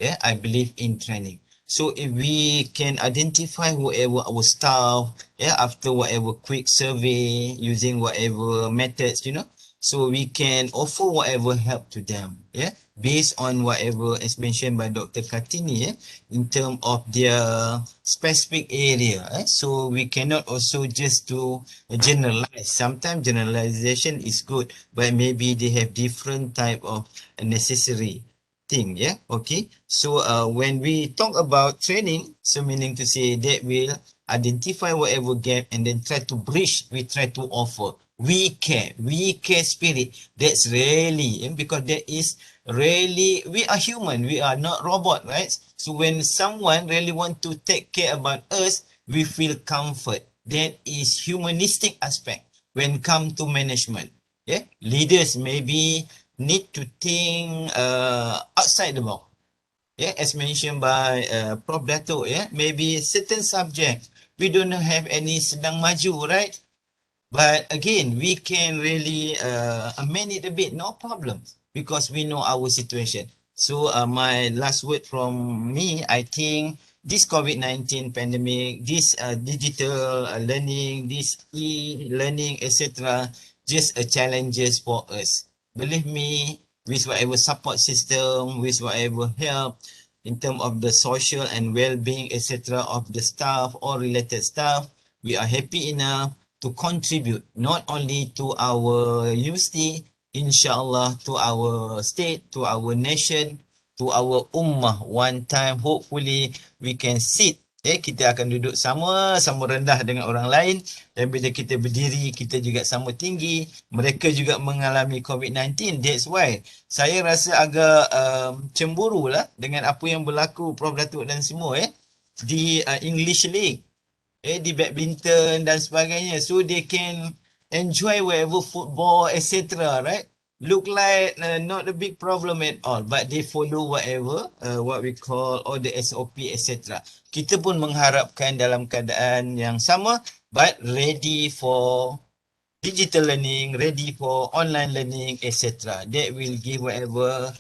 Yeah, I believe in training. So if we can identify whoever our staff, yeah, after whatever quick survey, using whatever methods, you know, so we can offer whatever help to them, yeah, based on whatever as mentioned by Dr. Kartini, yeah, in terms of their specific area. So we cannot also just do generalize. Sometimes generalization is good, but maybe they have different type of necessary thing. Yeah, okay. So when we talk about training, so meaning to say that we'll identify whatever gap and then try to bridge, we try to offer. We care spirit. That's really, because there is really, we are human, we are not robot, right? So when someone really want to take care about us, we feel comfort. That is humanistic aspect when come to management. Yeah, leaders maybe need to think outside the box. Yeah, as mentioned by Prof. Dato, yeah, maybe certain subject we don't have any sedang maju, right? But again, we can really amend it a bit, no problem, because we know our situation. So my last word from me, I think this COVID-19 pandemic, this digital learning, this e-learning, etc., just a challenges for us. Believe me, with whatever support system, with whatever help in terms of the social and well-being, etc., of the staff or related staff, we are happy enough to contribute not only to our university, inshallah, to our state, to our nation, to our ummah. One time, hopefully, we can sit. Kita akan duduk sama rendah dengan orang lain, dan bila kita berdiri, kita juga sama tinggi. Mereka juga mengalami COVID-19. That's why saya rasa agak cemburu lah dengan apa yang berlaku, Prof. Datuk dan semua di English League, di badminton dan sebagainya, so they can enjoy whatever football, etc., right? Look like not a big problem at all, but they follow whatever what we call all the SOP, etc. Kita pun mengharapkan dalam keadaan yang sama, but ready for digital learning, ready for online learning, etc. That will give whatever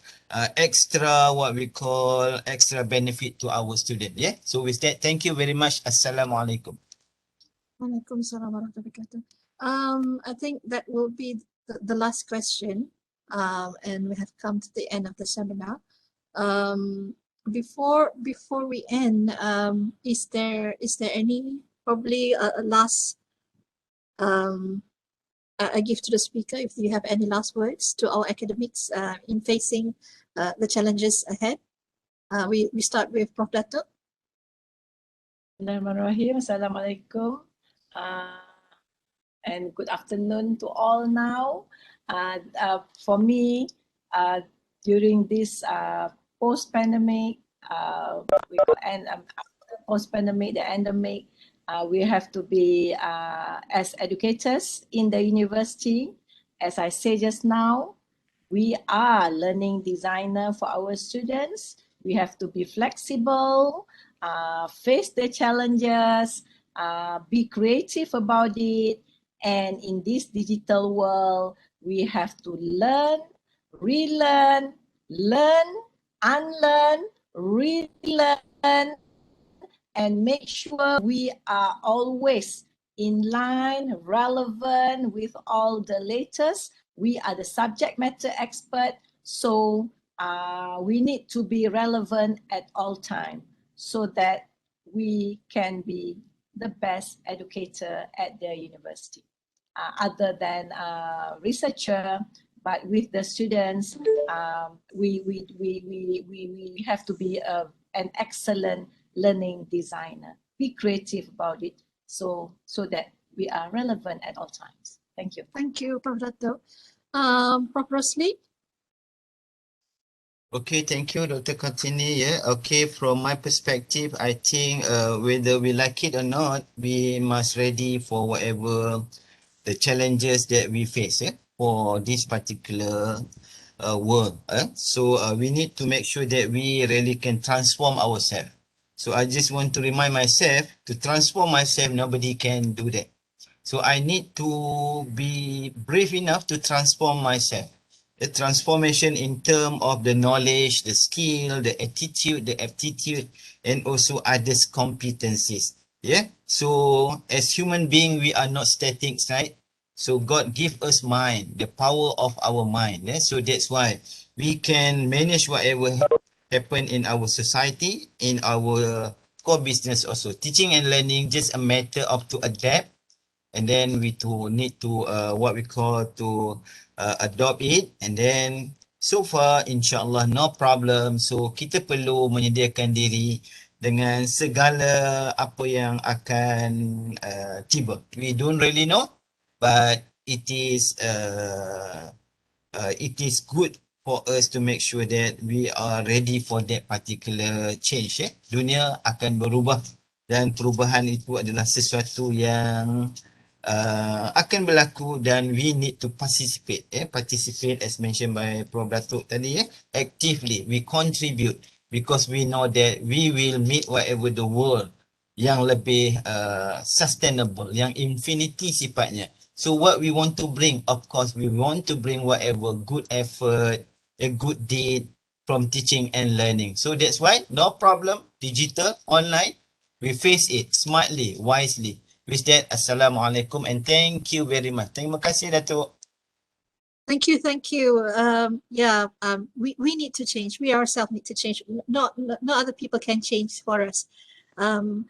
extra, what we call extra benefit to our student. Yeah. So with that, thank you very much. Assalamualaikum. Waalaikumsalam warahmatullahi wabarakatuh. I think that will be the last question, and we have come to the end of the seminar. Before we end, is there any probably a last I give to the speaker if you have any last words to our academics in facing the challenges ahead. We start with Prof. Dato. Bismillahirrahmanirrahim. Assalamualaikum. And good afternoon to all now. For me, during this post-pandemic, post-pandemic, the endemic, we have to be, as educators in the university, as I say just now, we are learning designer for our students. We have to be flexible, face the challenges, be creative about it. And in this digital world, we have to learn, relearn, learn, unlearn, relearn, and make sure we are always in line, relevant with all the latest. We are the subject matter expert, so we need to be relevant at all time so that we can be the best educator at the university. Other than researcher, but with the students, we have to be an excellent learning designer. Be creative about it so that we are relevant at all times. Thank you. Thank you, Prof. Dato. Prof. Rusli. Okay, thank you, Dr. Kartini. Yeah, okay, from my perspective, I think whether we like it or not, we must ready for whatever the challenges that we face for this particular world. So we need to make sure that we really can transform ourselves. So I just want to remind myself, to transform myself, nobody can do that. So I need to be brave enough to transform myself. The transformation in terms of the knowledge, the skill, the attitude, the aptitude, and also others' competencies. Yeah. So as human beings, we are not static, right? So God give us mind, the power of our mind. Yeah? So that's why we can manage whatever happen in our society, in our core business also. Teaching and learning just a matter of to adapt, and then we need to what we call to adopt it, and then so far insyaAllah no problem. So kita perlu menyediakan diri dengan segala apa yang akan tiba. We don't really know, but it is good for us to make sure that we are ready for that particular change. Dunia akan berubah, dan perubahan itu adalah sesuatu yang akan berlaku dan we need to participate. Participate as mentioned by Prof Dato tadi. Actively we contribute because we know that we will meet whatever the world yang lebih sustainable, yang infinity sifatnya. So what we want to bring, of course, we want to bring whatever good effort, a good deed from teaching and learning. So that's why, no problem, digital, online, we face it smartly, wisely. With that, Assalamualaikum and thank you very much. Terima kasih, Dato. Thank you, thank you. We need to change. We ourselves need to change. No other people can change for us. On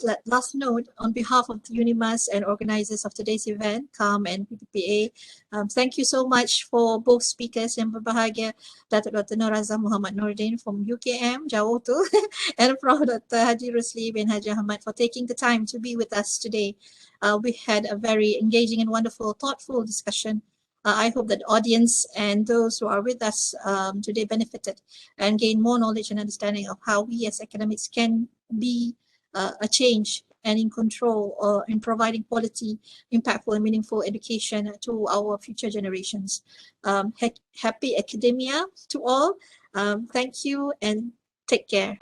that last note, on behalf of the UNIMAS and organizers of today's event, CAM and PPPA, thank you so much for both speakers yang berbahagia, Dato Dr. Norazah Muhammad Nordin from UKM, jauh tu, and Prof Dr. Haji Rusli bin Haji Ahmad for taking the time to be with us today. We had a very engaging and wonderful, thoughtful discussion. I hope that the audience and those who are with us today benefited and gained more knowledge and understanding of how we as academics can be a change and in control in providing quality, impactful and meaningful education to our future generations. Happy academia to all. Thank you and take care.